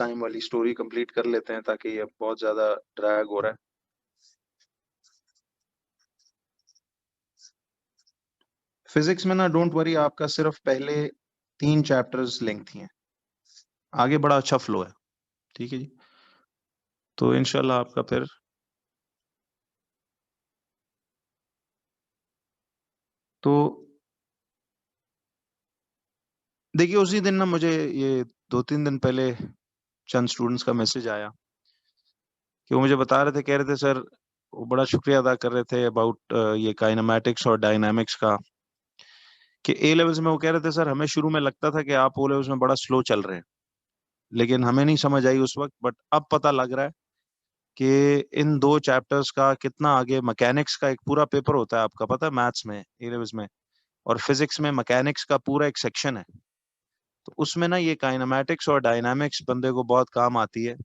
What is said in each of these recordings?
Time वाली story complete कर लेते हैं ताकि ये बहुत ज्यादा ड्रैग हो रहा है। फिजिक्स में ना डोंट वरी, आपका सिर्फ पहले 3 चैप्टर्स लेंथी हैं, आगे बड़ा अच्छा फ्लो है। ठीक है जी, तो इंशाल्लाह आपका फिर तो देखिए उसी दिन ना मुझे ये 2-3 दिन पहले चंद स्टूडेंट्स का मैसेज आया कि वो मुझे बता रहे थे, कह रहे थे सर, वो बड़ा शुक्रिया अदा कर रहे थे अबाउट ये काइनेमैटिक्स और डायनामिक्स का, कि ए लेवल्स में वो कह रहे थे सर हमें शुरू में लगता था कि आप ओ लेवल्स में बड़ा स्लो चल रहे हैं, लेकिन हमें नहीं समझ आई उस वक्त, बट अब पता लग रहा है कि इन 2 चैप्टर्स का कितना आगे। मैकेनिक्स का एक पूरा पेपर होता है आपका, पता है, मैथ्स में ए लेवल्स में, और फिजिक्स में मैकेनिक्स का पूरा एक सेक्शन है, तो उसमें ना ये काइनेमैटिक्स और डायनामिक्स बंदे को बहुत काम आती है।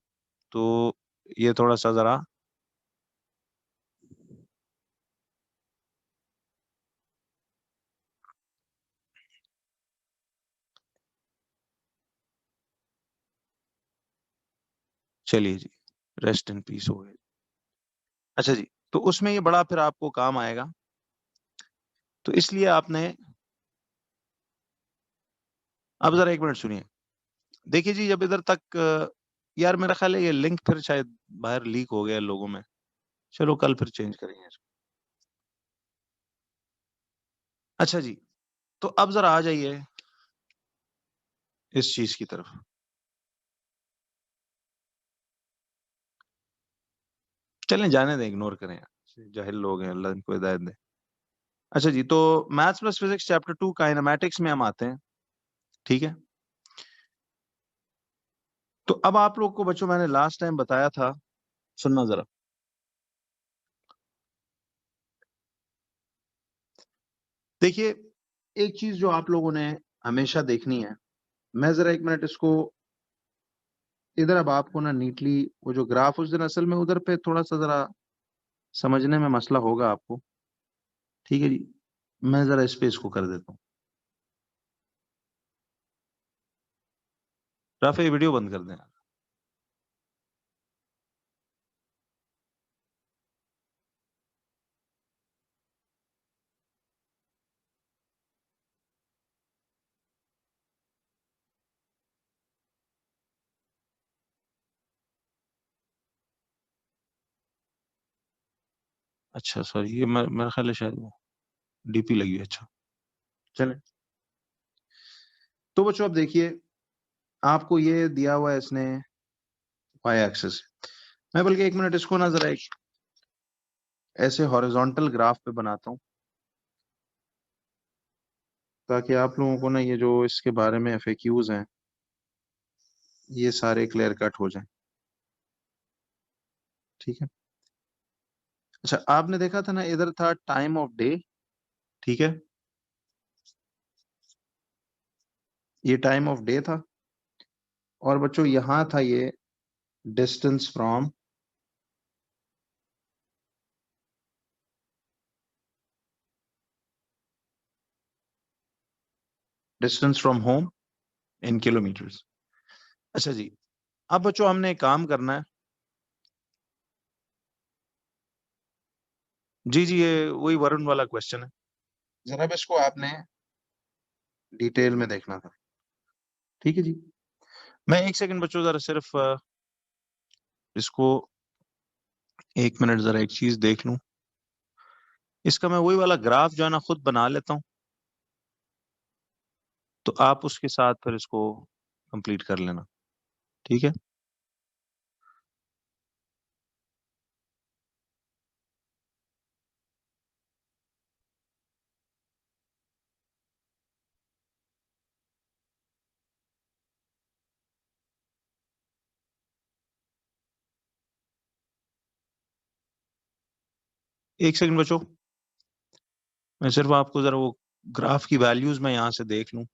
तो ये थोड़ा सा जरा चलिए जी, रेस्ट इन पीस हो गए। अच्छा जी, तो उसमें ये बड़ा फिर आपको काम आएगा, तो इसलिए आपने, अब जरा 1 मिनट सुनिए। देखिए जी, जब इधर तक यार मेरा ख्याल है ये लिंक फिर शायद बाहर लीक हो गया लोगों में, चलो कल फिर चेंज करेंगे इसको। अच्छा जी, तो अब जरा आ जाइए इस चीज की तरफ। चलें जाने दें, इग्नोर करें यार, जाहिल लोग हैं, अल्लाह इनको हिदायत दे। अच्छा जी, तो maths plus physics chapter 2 kinematics में हम आते हैं। ठीक है, तो अब आप लोग को बच्चों मैंने लास्ट टाइम बताया था, सुनना जरा। देखिए एक चीज जो आप लोगों ने हमेशा देखनी है, मैं जरा 1 मिनट इसको इधर, अब आपको ना नीटली वो जो ग्राफ उस दिन असल में उधर पे थोड़ा सा जरा समझने में मसला होगा आपको। ठीक है जी, मैं जरा इस पे इसको कर देता हूँ। राफे ये वीडियो बंद कर दें। अच्छा सॉरी, ये मेरा ख्याल है शायद वो डीपी लगी है। अच्छा चले, तो बच्चों अब देखिए, आपको ये दिया हुआ है इसने वाई एक्सिस। मैं बल्कि 1 मिनट इसको ना जरा एक ऐसे हॉरिजॉन्टल ग्राफ पे बनाता हूँ, ताकि आप लोगों को ना ये जो इसके बारे में एफएक्यूज हैं ये सारे क्लियर कट हो जाएं। ठीक है, अच्छा आपने देखा था ना इधर था टाइम ऑफ डे। ठीक है, ये टाइम ऑफ डे था, और बच्चों यहां था ये distance from, distance from home in kilometres. अच्छा जी, अब बच्चों हमने एक काम करना है। जी जी, ये वही वरुण वाला क्वेश्चन है, जरा अब इसको आपने डिटेल में देखना था। ठीक है जी, मैं 1 सेकंड बच्चों जरा सिर्फ इसको 1 मिनट जरा एक चीज देख लूं। इसका मैं वही वाला ग्राफ जो है ना खुद बना लेता हूं, तो आप उसके साथ फिर इसको कंप्लीट कर लेना। ठीक है, 1 सेकंड बच्चों, मैं सिर्फ आपको जरा वो ग्राफ की वैल्यूज मैं यहां से देख लूं।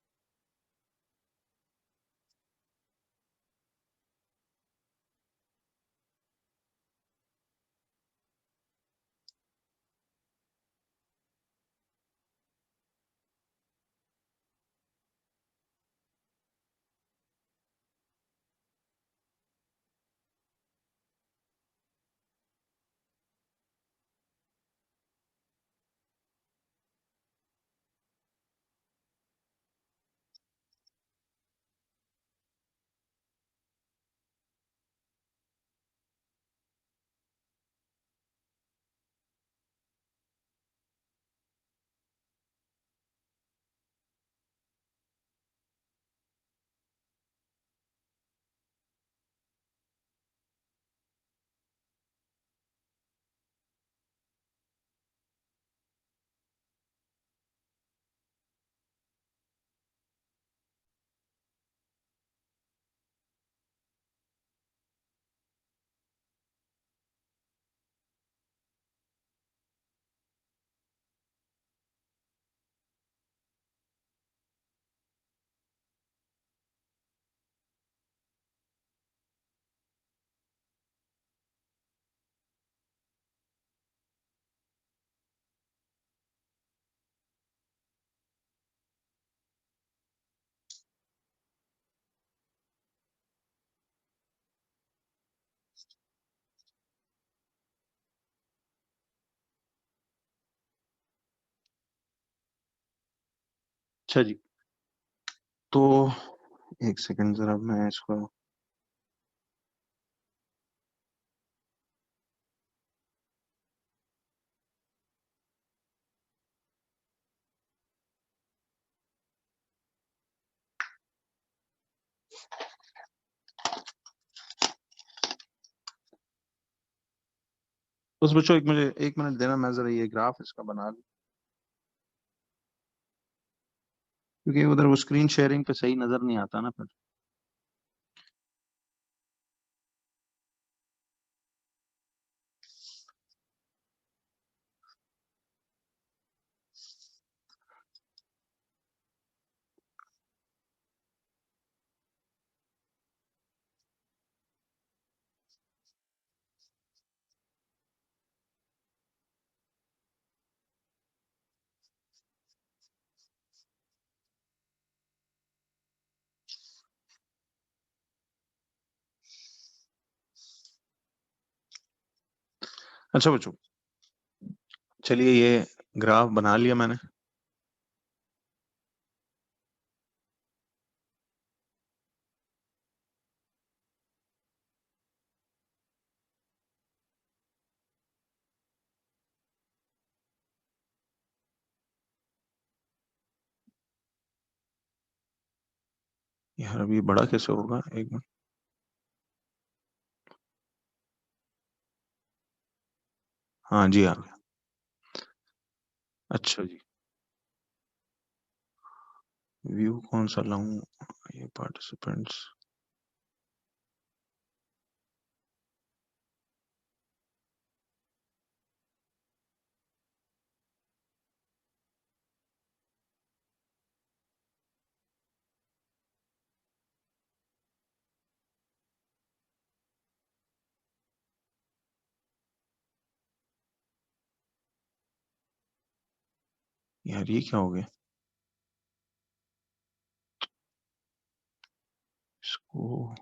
अच्छा जी, तो एक सेकंड जरा मैं इसको बस बच्चों मुझे 1 मिनट देना, मैं जरा ये ग्राफ इसका बना लूं, क्योंकि उधर वो स्क्रीन शेयरिंग पे सही नजर नहीं आता ना फिर। अच्छा बच्चों, चलिए ये ग्राफ बना लिया मैंने। यार अभी ये बड़ा कैसे होगा, 1 मिनट। हाँ जी, आ गया। अच्छा जी, व्यू कौन सा लाऊं, ये पार्टिसिपेंट्स। यार ये क्या हो गया, इसको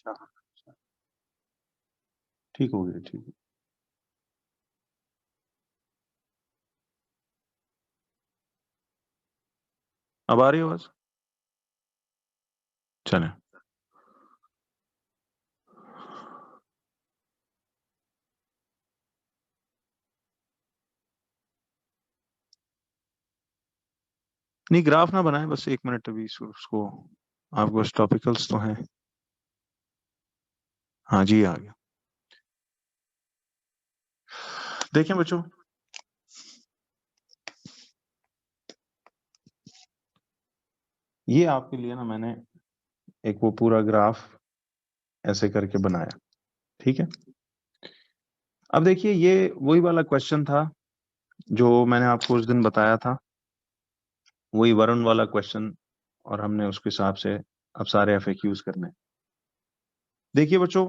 अच्छा, ठीक हो गया, ठीक है। अब आ रही है आवाज? चले। नहीं, ग्राफ ना बनाए, बस 1 मिनट अभी उसको, आपको टॉपिकल्स तो हैं। हाँ जी, आ गया। देखें बच्चों, ये आपके लिए ना मैंने एक वो पूरा ग्राफ ऐसे करके बनाया, ठीक है। अब देखिए, ये वही वाला क्वेश्चन था जो मैंने आपको उस दिन बताया था, वही वरुण वाला क्वेश्चन, और हमने उसके हिसाब से अब सारे एफएक्यूज करने। देखिए बच्चों,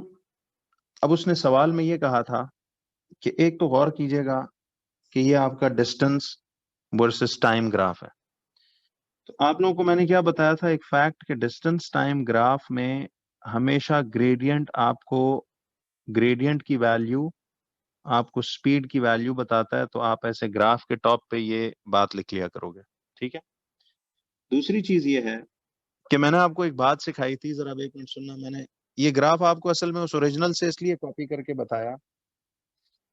अब उसने सवाल में ये कहा था कि एक तो गौर कीजिएगा कि ये आपका डिस्टेंस वर्सेस टाइम ग्राफ है। तो आप लोगों को मैंने क्या बताया था, एक फैक्ट, कि डिस्टेंस टाइम ग्राफ में हमेशा ग्रेडियंट आपको, ग्रेडियंट की वैल्यू आपको स्पीड की वैल्यू बताता है, तो आप ऐसे ग्राफ के टॉप पे ये बात लिख लिया करोगे, ठीक है। दूसरी चीज ये है कि मैंने आपको एक बात सिखाई थी, जरा अब 1 मिनट सुनना। मैंने ये ग्राफ आपको असल में उस ओरिजिनल से इसलिए कॉपी करके बताया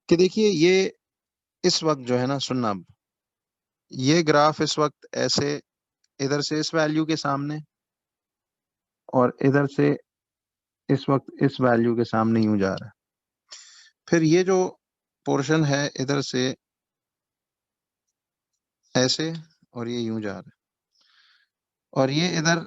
कि देखिए ये इस वक्त जो है ना, सुनना अब, ये ग्राफ इस वक्त ऐसे इधर से इस वैल्यू के सामने, और इधर से इस वक्त इस वैल्यू के सामने यूं जा रहा है। फिर ये जो पोर्शन है इधर से ऐसे, और ये यूं जा रहा है, और ये इधर,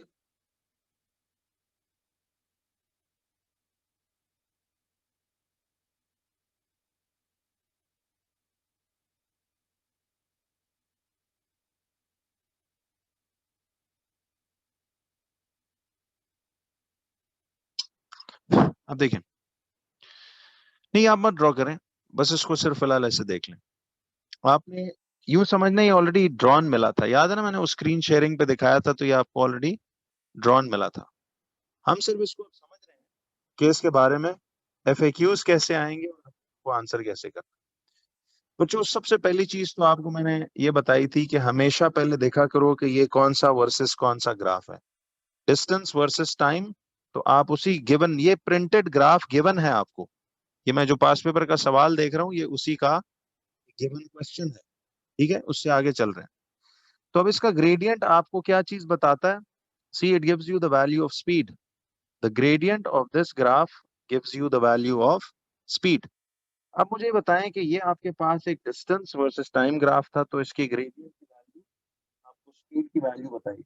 अब देखें, नहीं आप मत ड्रॉ करें, बस इसको सिर्फ फिलहाल ऐसे देख लें। आपने यूं समझना ये ऑलरेडी ड्रॉन मिला था, याद है ना, मैंने उस स्क्रीन शेयरिंग पे दिखाया था, तो ये आपको ऑलरेडी ड्रॉन मिला था। हम सिर्फ इसको समझ रहे हैं केस के बारे में, एफएक्यूज कैसे आएंगे और आपको आंसर कैसे करना। बच्चों सबसे पहली चीज तो आपको मैंने ये बताई थी कि हमेशा पहले देखा करो कि ये कौन सा वर्सेस कौन सा ग्राफ है, डिस्टेंस वर्सेस टाइम। तो आप उसी गिवन, ये प्रिंटेड ग्राफ गिवन है आपको, ये मैं जो पास पेपर का सवाल देख रहा हूँ ये उसी का गिवन क्वेश्चन है, ठीक है, उससे आगे चल रहे हैं। तो अब इसका ग्रेडियंट आपको क्या चीज बताता है, see it gives you the value of speed, the gradient of this graph gives you the value of speed. अब मुझे बताएं कि ये आपके पास एक डिस्टेंस वर्सेस टाइम ग्राफ था, तो इसकी ग्रेडियंट की वैल्यू आपको स्पीड की वैल्यू बताइए।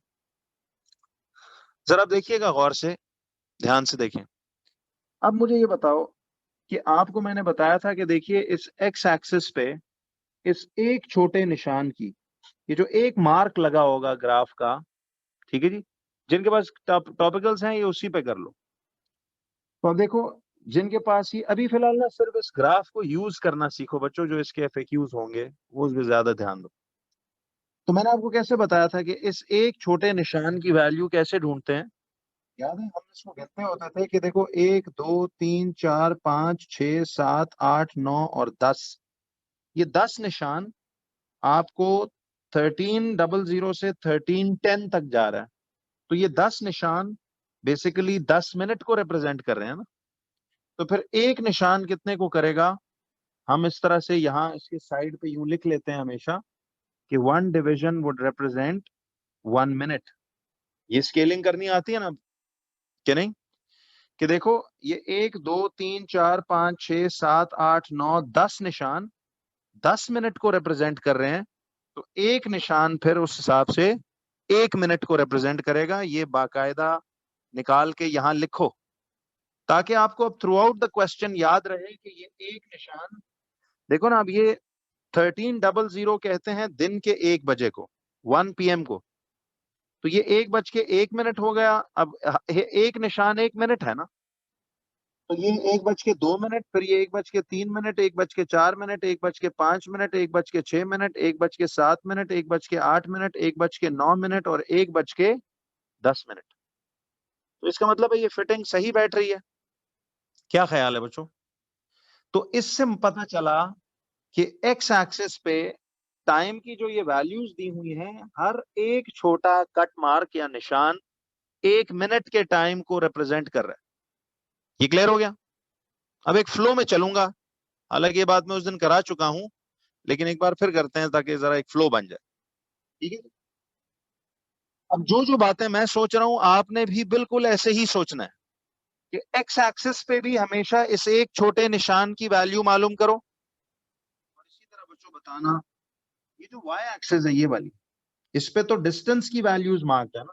जरा देखिएगा गौर से, ध्यान से देखें। अब मुझे ये बताओ कि आपको मैंने बताया था कि देखिए इस एक्स एक्सिस पे इस एक छोटे निशान की, ये जो एक मार्क लगा होगा ग्राफ का, ठीक है जी, जिनके पास टॉपिकल्स हैं ये उसी पे कर लो। तो अब देखो, जिनके पास ये अभी फिलहाल ना सिर्फ इस ग्राफ को यूज करना सीखो बच्चों, जो इसके एफएक्यूज होंगे वो उस पे ज्यादा ध्यान दो। तो मैंने आपको कैसे बताया था कि इस एक छोटे निशान की वैल्यू कैसे ढूंढते हैं, याद है हम इसको गिनते होते थे कि देखो 1 2 3 4 5 6 7 8 9 और 10, ये 10 निशान आपको 1300 से 1310 तक जा रहा है। तो ये 10 निशान बेसिकली 10 मिनट को रिप्रेजेंट कर रहे हैं ना। तो फिर एक निशान कितने को करेगा, हम इस तरह से यहां इसके साइड पे यूं लिख लेते हैं हमेशा कि 1 डिविजन वुड रिप्रेजेंट 1 मिनट। ये स्केलिंग करनी आती है ना कि नहीं, कि देखो ये 1 2 3 4 5 6 7 8 9 10 निशान 10 मिनट को रिप्रेजेंट कर रहे हैं। तो एक निशान फिर उस हिसाब से 1 मिनट को रिप्रेजेंट करेगा। ये बाकायदा निकाल के यहां लिखो, ताकि आपको अब थ्रू आउट द क्वेश्चन याद रहे कि ये एक निशान, देखो ना, अब ये 1300 कहते हैं दिन के 1 बजे को, 1 PM को। तो ये 1 बज के 1 मिनट हो गया। अब एक निशान 1 मिनट है ना, तो ये 1 बज के 2 मिनट, फिर ये 1 बज के 3 मिनट, 1 बज के 4 मिनट, 1 बज के 5 मिनट, 1 बज के 6 मिनट, 1 बज के 7 मिनट, 1 बज के 8 मिनट, 1 बज के 9 मिनट और 1 बज के 10 मिनट। तो इसका मतलब है ये फिटिंग सही बैठ रही है। क्या ख्याल है बच्चों? तो इससे पता चला कि एक्स एक्सिस पे टाइम की जो ये वैल्यूज दी हुई हैं, हर एक छोटा कट मार्क या निशान 1 मिनट के टाइम को रिप्रेजेंट कर रहा है। ये क्लियर हो गया? अब एक फ्लो में चलूंगा, हालांकि ये बात मैं उस दिन करा चुका हूं, लेकिन एक बार फिर करते हैं ताकि जरा एक फ्लो बन जाए, ठीक है। अब जो जो बातें मैं सोच रहा हूं आपने भी बिल्कुल ऐसे ही सोचना है कि एक्स एक्सिस पे भी हमेशा इस एक छोटे निशान की वैल्यू मालूम करो, और इसी तरह बच्चों बताना ये जो वाई एक्सिस है ये वाली, इस पे तो डिस्टेंस की वैल्यूज मार्क्ड है ना।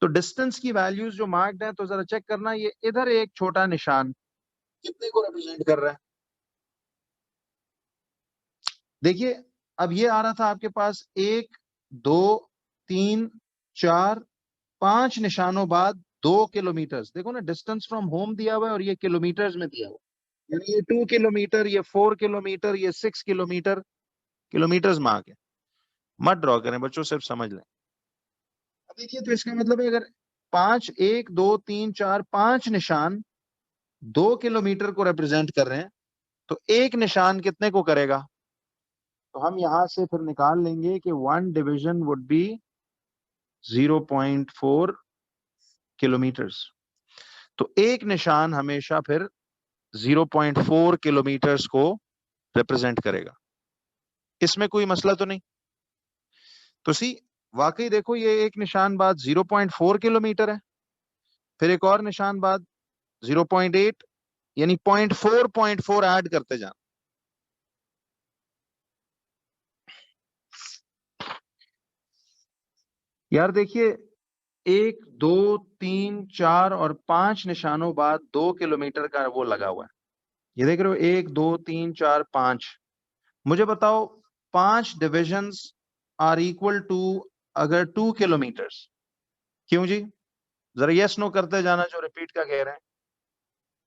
तो डिस्टेंस की वैल्यूज जो मार्क्ड है, तो जरा चेक करना ये इधर एक छोटा निशान कितने को रिप्रेजेंट कर रहा है। देखिए अब ये आ रहा था आपके पास 1 2 3 4 5 निशानों बाद 2 किलोमीटर। देखो ना, डिस्टेंस फ्रॉम होम दिया हुआ है और ये किलोमीटर्स में दिया हुआ है, यानी ये 2 किलोमीटर, ये 4 किलोमीटर, ये 6 किलोमीटर, किलोमीटर्स मार्क है। मत ड्रॉ करें बच्चों, सिर्फ समझ लें। अब देखिए, तो इसका मतलब है अगर 5 निशान 2 किलोमीटर को रिप्रेजेंट कर रहे हैं, तो एक निशान कितने को करेगा। तो हम यहां से फिर निकाल लेंगे कि 1 डिविजन वुड बी 0.4 किलोमीटर्स। तो एक निशान हमेशा फिर 0.4 किलोमीटर्स को रिप्रेजेंट करेगा। इसमें कोई मसला तो नहीं? तो सी वाकई देखो, ये एक निशान बाद 0.4 किलोमीटर है, फिर एक और निशान बाद 0.8, यानी 0.4 ऐड करते जाना। यार देखिए, 1 2 3 4 और 5 निशानों बाद 2 किलोमीटर का वो लगा हुआ है। ये देख रहे हो, 1 2 3 4 5। मुझे बताओ 5 डिविजन्स आर इक्वल टू अगर 2 किलोमीटर्स, क्यों जी? जरा यस नो करते जाना जो रिपीट का कह रहे हैं।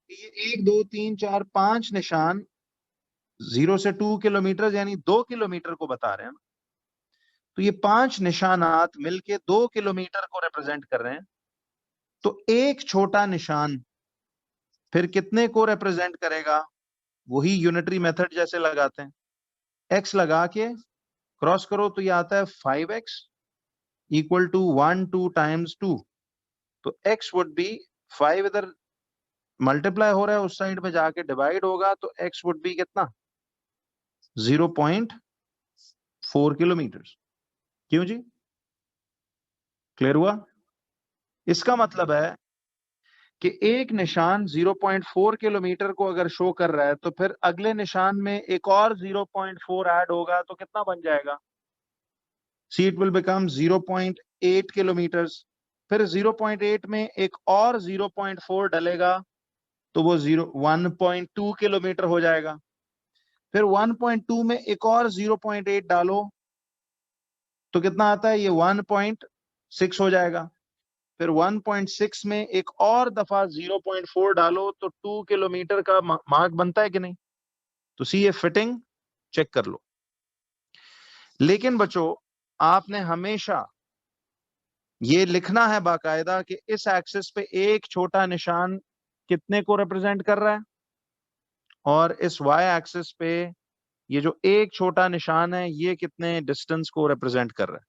ये 1 2 3 4 5 निशान 0 से 2 किलोमीटर यानी 2 किलोमीटर को बता रहे हैं ना। तो ये 5 निशानात मिलके 2 किलोमीटर को रिप्रेजेंट कर रहे हैं। तो एक छोटा निशान फिर कितने को रिप्रेजेंट करेगा? वही यूनिटरी मेथड जैसे लगाते हैं, x लगा के क्रॉस करो तो ये आता है 5x इक्वल टू 1 2 टाइम्स 2। तो x वुड बी 5 इधर मल्टीप्लाई हो रहा है, उस साइड में जाके डिवाइड होगा तो x वुड बी कितना? 0.4 किलोमीटर। क्यों जी? क्लियर हुआ? इसका मतलब है कि एक निशान 0.4 किलोमीटर को अगर शो कर रहा है तो फिर अगले निशान में एक और 0.4 ऐड होगा तो कितना बन जाएगा? See it will become 0.8 kilometres. फिर 0.8 में एक और 0.4 डलेगा तो वो 1.2 किलोमीटर हो जाएगा। फिर 1.2 में एक और 0.8 डालो तो कितना आता है? ये 1.6 हो जाएगा। फिर 1.6 में एक और दफा 0.4 डालो तो 2 किलोमीटर का मार्क बनता है कि नहीं? तो सी ये फिटिंग चेक कर लो। लेकिन बच्चों आपने हमेशा ये लिखना है बाकायदा कि इस एक्सिस पे एक छोटा निशान कितने को रिप्रेजेंट कर रहा है और इस वाई एक्सिस पे ये जो एक छोटा निशान है ये कितने डिस्टेंस को रिप्रेजेंट कर रहा है।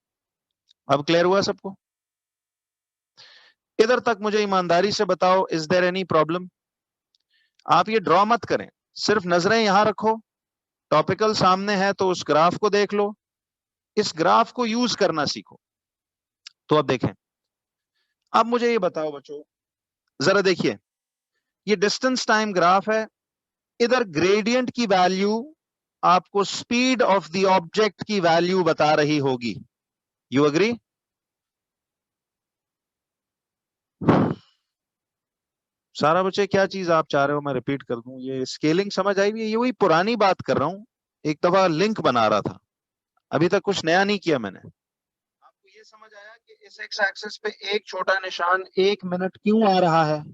अब क्लियर हुआ सबको? इधर तक मुझे ईमानदारी से बताओ, इज देयर एनी प्रॉब्लम? आप ये ड्रॉ मत करें, सिर्फ नजरें यहां रखो। टॉपिकल सामने है तो उस ग्राफ को देख लो, इस ग्राफ को यूज करना सीखो। तो अब देखें, अब मुझे ये बताओ बच्चों, जरा देखिए, ये डिस्टेंस टाइम ग्राफ है। इधर ग्रेडियंट की वैल्यू आपको स्पीड ऑफ द ऑब्जेक्ट की वैल्यू बता रही होगी। You agree? सारा बच्चे क्या चीज आप चाह रहे हो मैं रिपीट कर दूं? ये स्केलिंग समझ आई हुई है? ये वही पुरानी बात कर रहा हूं, एक दफा लिंक बना रहा था, अभी तक कुछ नया नहीं किया मैंने। आपको ये समझ आया कि इस एक्स एक्सिस पे एक छोटा निशान 1 मिनट क्यों आ रहा है?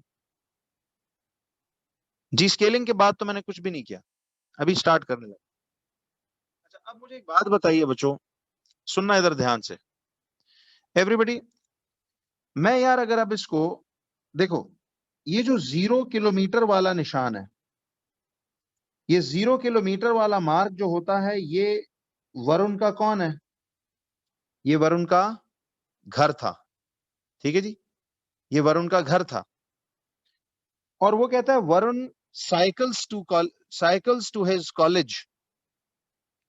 जी, स्केलिंग के बाद तो मैंने कुछ भी नहीं किया, अभी स्टार्ट करने लगा। अच्छा, अब मुझे एक बात बताइए बच्चों, सुनना इधर ध्यान से एवरीबॉडी। मैं यार अगर अब इसको देखो, ये जो 0 किलोमीटर वाला निशान है, ये 0 किलोमीटर वाला मार्ग जो होता है, ये वरुण का कौन है? ये वरुण का घर था, ठीक है जी, ये वरुण का घर था। और वो कहता है Varun cycles to his college.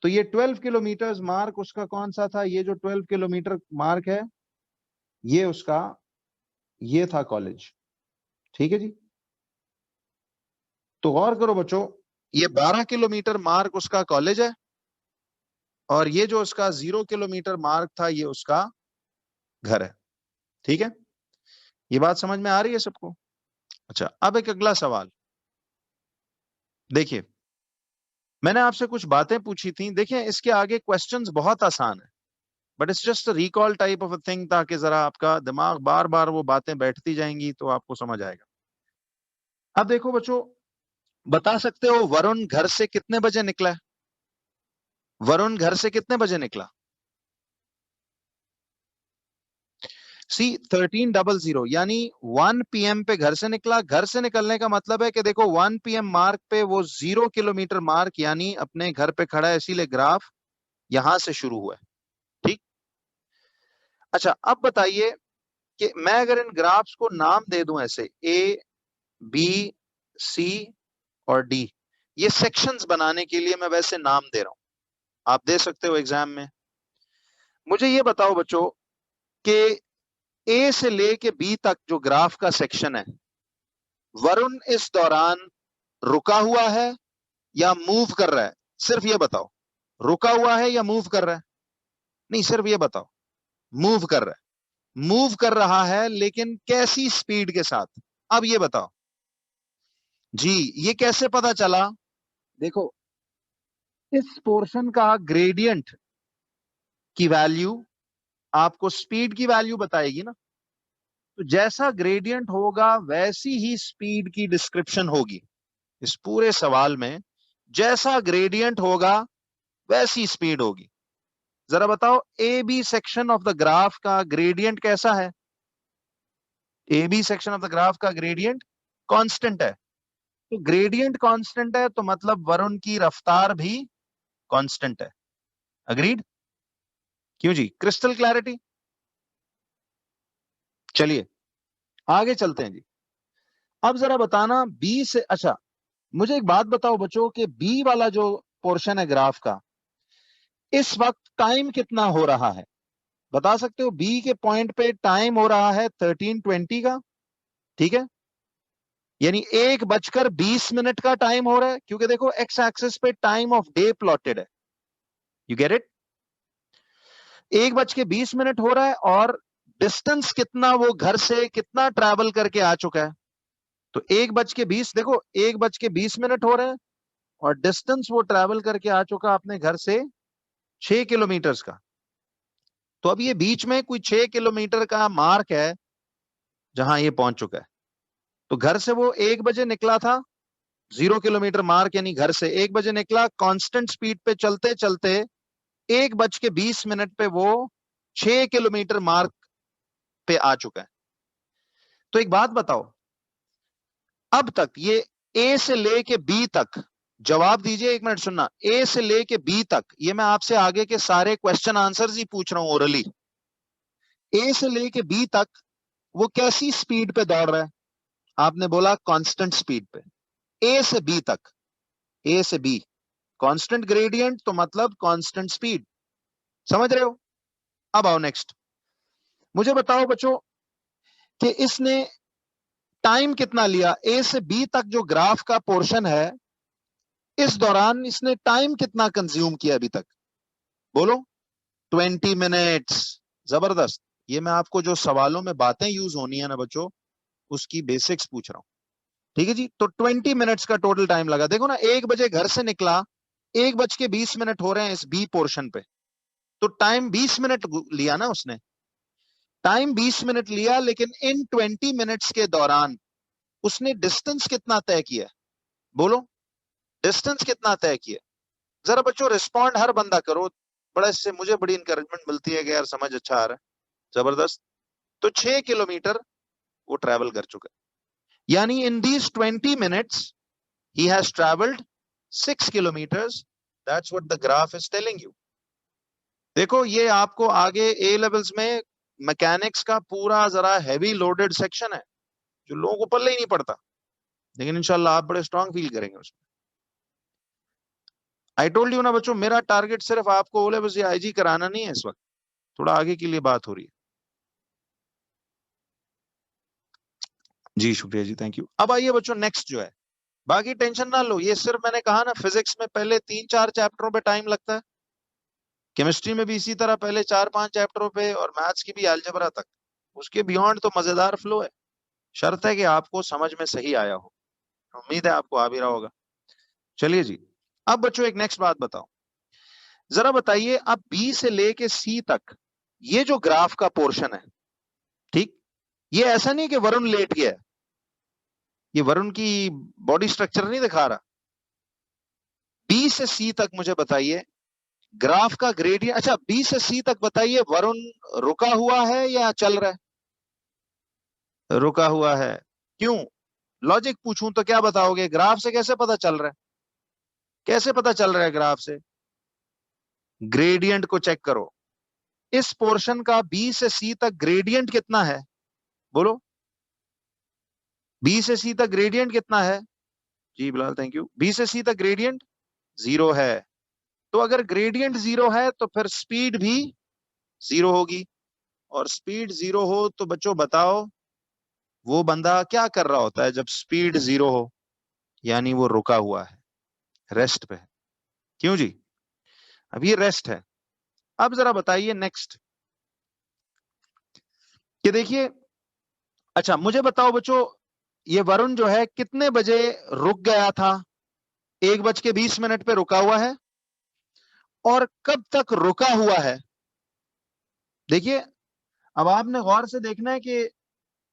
तो ये 12 किलोमीटर मार्क उसका कौन सा था? ये जो 12 किलोमीटर मार्क है ये उसका, ये था कॉलेज, ठीक है जी। तो गौर करो बच्चों, ये 12 किलोमीटर मार्क उसका कॉलेज है और ये जो उसका 0 किलोमीटर मार्क था ये उसका घर है, ठीक है? ये बात समझ में आ रही है सबको? अच्छा, अब एक अगला सवाल देखिए, मैंने आपसे कुछ बातें पूछी थी, देखिए इसके आगे क्वेश्चंस बहुत आसान है, but it's just recall type of a thing, ताकि जरा आपका दिमाग बार बार वो बातें बैठती जाएंगी तो आपको समझ आएगा। अब देखो बच्चों, बता सकते हो वरुण घर से कितने बजे निकला है? वरुण घर से कितने बजे निकला? सी 1300 यानी 1 PM पे घर से निकला। घर से निकलने का मतलब है कि देखो 1 PM मार्क पे वो 0 किलोमीटर मार्क यानी अपने घर पे खड़ा है, इसीलिए ग्राफ यहां से शुरू हुआ है, ठीक? अच्छा, अब बताइए कि मैं अगर इन ग्राफ्स को नाम दे दूं ऐसे ए बी सी और डी, ये सेक्शंस बनाने के लिए मैं वैसे नाम दे रहा हूं, आप दे सकते हो एग्जाम में। मुझे ये बताओ बच्चों कि ए से लेके बी तक जो ग्राफ का सेक्शन है, वरुण इस दौरान रुका हुआ है या मूव कर रहा है? सिर्फ ये बताओ, रुका हुआ है या मूव कर रहा है? नहीं, सिर्फ ये बताओ। मूव कर रहा है। मूव कर रहा है लेकिन कैसी स्पीड के साथ? अब ये बताओ जी, ये कैसे पता चला? देखो, इस पोर्शन का ग्रेडियंट की वैल्यू आपको स्पीड की वैल्यू बताएगी ना। तो जैसा ग्रेडियंट होगा वैसी ही स्पीड की डिस्क्रिप्शन होगी। इस पूरे सवाल में जैसा ग्रेडियंट होगा वैसी स्पीड होगी। जरा बताओ A B section of the graph का ग्रेडियंट कैसा है? A B section of the graph का ग्रेडियंट कांस्टेंट है। तो ग्रेडियंट कांस्टेंट है तो मतलब वरुण की रफ्तार भी कांस्टेंट है। अग्रीड? क्यों जी? Crystal clarity? चलिए आगे चलते हैं जी। अब जरा बताना बी से, अच्छा मुझे एक बात बताओ बच्चों कि बी वाला जो पोर्शन है ग्राफ का, इस वक्त टाइम कितना हो रहा है? बता सकते हो? बी के पॉइंट पे टाइम हो रहा है 13:20 का, ठीक है? यानी 1:20 का टाइम हो रहा है, क्योंकि देखो एक्स एक्सिस पे टाइम ऑफ डे प्लॉटेड है। You get it? 1:20 हो रहा है और डिस्टेंस कितना वो घर से कितना ट्रैवल करके आ चुका है? तो 1:20, देखो 1:20 हो रहे हैं और डिस्टेंस वो ट्रैवल करके आ चुका अपने घर से 6 किलोमीटर का। तो अब ये बीच में कोई 6 किलोमीटर का मार्क है जहां ये पहुंच चुका है। तो घर से वो 1 बजे निकला था, 0 किलोमीटर मार्क, यानी घर से 1 बजे निकला, कांस्टेंट स्पीड पे चलते चलते 1:20 पे वो 6 किलोमीटर मार्क पे आ चुका है। तो एक बात बताओ, अब तक ये ए से लेके बी तक, जवाब दीजिए, 1 मिनट सुनना, ए से लेके बी तक, ये मैं आपसे आगे के सारे क्वेश्चन आंसर्स ही पूछ रहा हूं ओरली। ए से लेके बी तक वो कैसी स्पीड पे दौड़ रहा है? आपने बोला कांस्टेंट स्पीड पे। ए से बी तक, ए से बी, कांस्टेंट ग्रेडियंट तो मतलब कांस्टेंट स्पीड, समझ रहे हो? अब आओ नेक्स्ट, मुझे बताओ बच्चों कि इसने टाइम कितना लिया ए से बी तक, जो ग्राफ का पोर्शन है, इस दौरान इसने टाइम कितना कंज्यूम किया अभी तक? बोलो। 20 मिनट्स। जबरदस्त। ये मैं आपको जो सवालों में बातें यूज होनी है ना बच्चों, उसकी बेसिक्स पूछ रहा हूं, ठीक है जी? तो 20 मिनट्स का टोटल टाइम लगा। देखो ना, 1 बजे घर से निकला, 1:20 हो रहे हैं इस बी पोर्शन पे, तो टाइम 20 मिनट लिया ना उसने, टाइम 20 मिनट लिया, लेकिन इन 20 मिनट्स के दौरान उसने डिस्टेंस कितना तय किया? बोलो, डिस्टेंस कितना तय किया? जरा बच्चों रिस्पॉन्ड हर बंदा करो, बड़ा इससे मुझे बड़ी इंकरेजमेंट मिलती है कि यार समझ अच्छा आ रहा है। जबरदस्त। तो 6 किलोमीटर वो ट्रैवल कर चुका है, यानी in these 20 minutes he has travelled 6 kilometres. That's what the graph is telling you. देखो ये आपको आगे ए लेवल्स में मैकेनिक्स का पूरा जरा हैवी लोडेड सेक्शन है, जो लोगों को पल्ले ही नहीं पड़ता, लेकिन इंशाल्लाह आप बड़े स्ट्रांग फील करेंगे उसमें। आई टोल्ड यू ना बच्चों, मेरा टारगेट सिर्फ आपको ओ लेवल्स या आईजी कराना नहीं है, इस वक्त थोड़ा आगे के लिए बात हो रही है। जी शुक्रिया जी, थैंक यू। अब आइए बच्चों नेक्स्ट जो है, बाकी टेंशन ना लो, ये सिर्फ मैंने कहा ना फिजिक्स में पहले 3-4 चैप्टरों पे टाइम लगता है, केमिस्ट्री में भी इसी तरह पहले 4-5 चैप्टरों पे, और मैथ्स की भी अलजेब्रा तक, उसके बियॉन्ड तो मजेदार फ्लो है। शर्त है कि आपको समझ में सही आया हो, उम्मीद है आपको आ भी रहा होगा। चलिए जी, अब बच्चों एक नेक्स्ट बात बताओ, जरा बताइए अब बी से लेके सी तक ये जो ग्राफ का पोर्शन है, ठीक, ये ऐसा नहीं कि वरुण लेट गया है, ये वरुण की बॉडी स्ट्रक्चर नहीं दिखा रहा। बी से सी तक मुझे बताइए ग्राफ का ग्रेडियंट, अच्छा बी से सी तक बताइए वरुण रुका हुआ है या चल रहा है? रुका हुआ है। क्यों? लॉजिक पूछूं तो क्या बताओगे? ग्राफ से कैसे पता चल रहा है? कैसे पता चल रहा है ग्राफ से? ग्रेडियंट को चेक करो, इस पोर्शन का बी से सी तक ग्रेडियंट कितना है? बोलो, बी से सी तक ग्रेडियंट कितना है? जी बिलाल थैंक यू। बी से सी तक ग्रेडियंट 0 है। तो अगर ग्रेडियंट 0 है तो फिर स्पीड भी 0 होगी, और स्पीड 0 हो तो बच्चों बताओ वो बंदा क्या कर रहा होता है जब स्पीड 0 हो? यानी वो रुका हुआ है, रेस्ट पे है। क्यों जी? अब ये रेस्ट है। अब जरा बताइए नेक्स्ट कि देखिए, अच्छा मुझे बताओ बच्चों, ये वरुण जो है कितने बजे रुक गया था? 1:20 पे रुका हुआ है, और कब तक रुका हुआ है? देखिए, अब आपने गौर से देखना है कि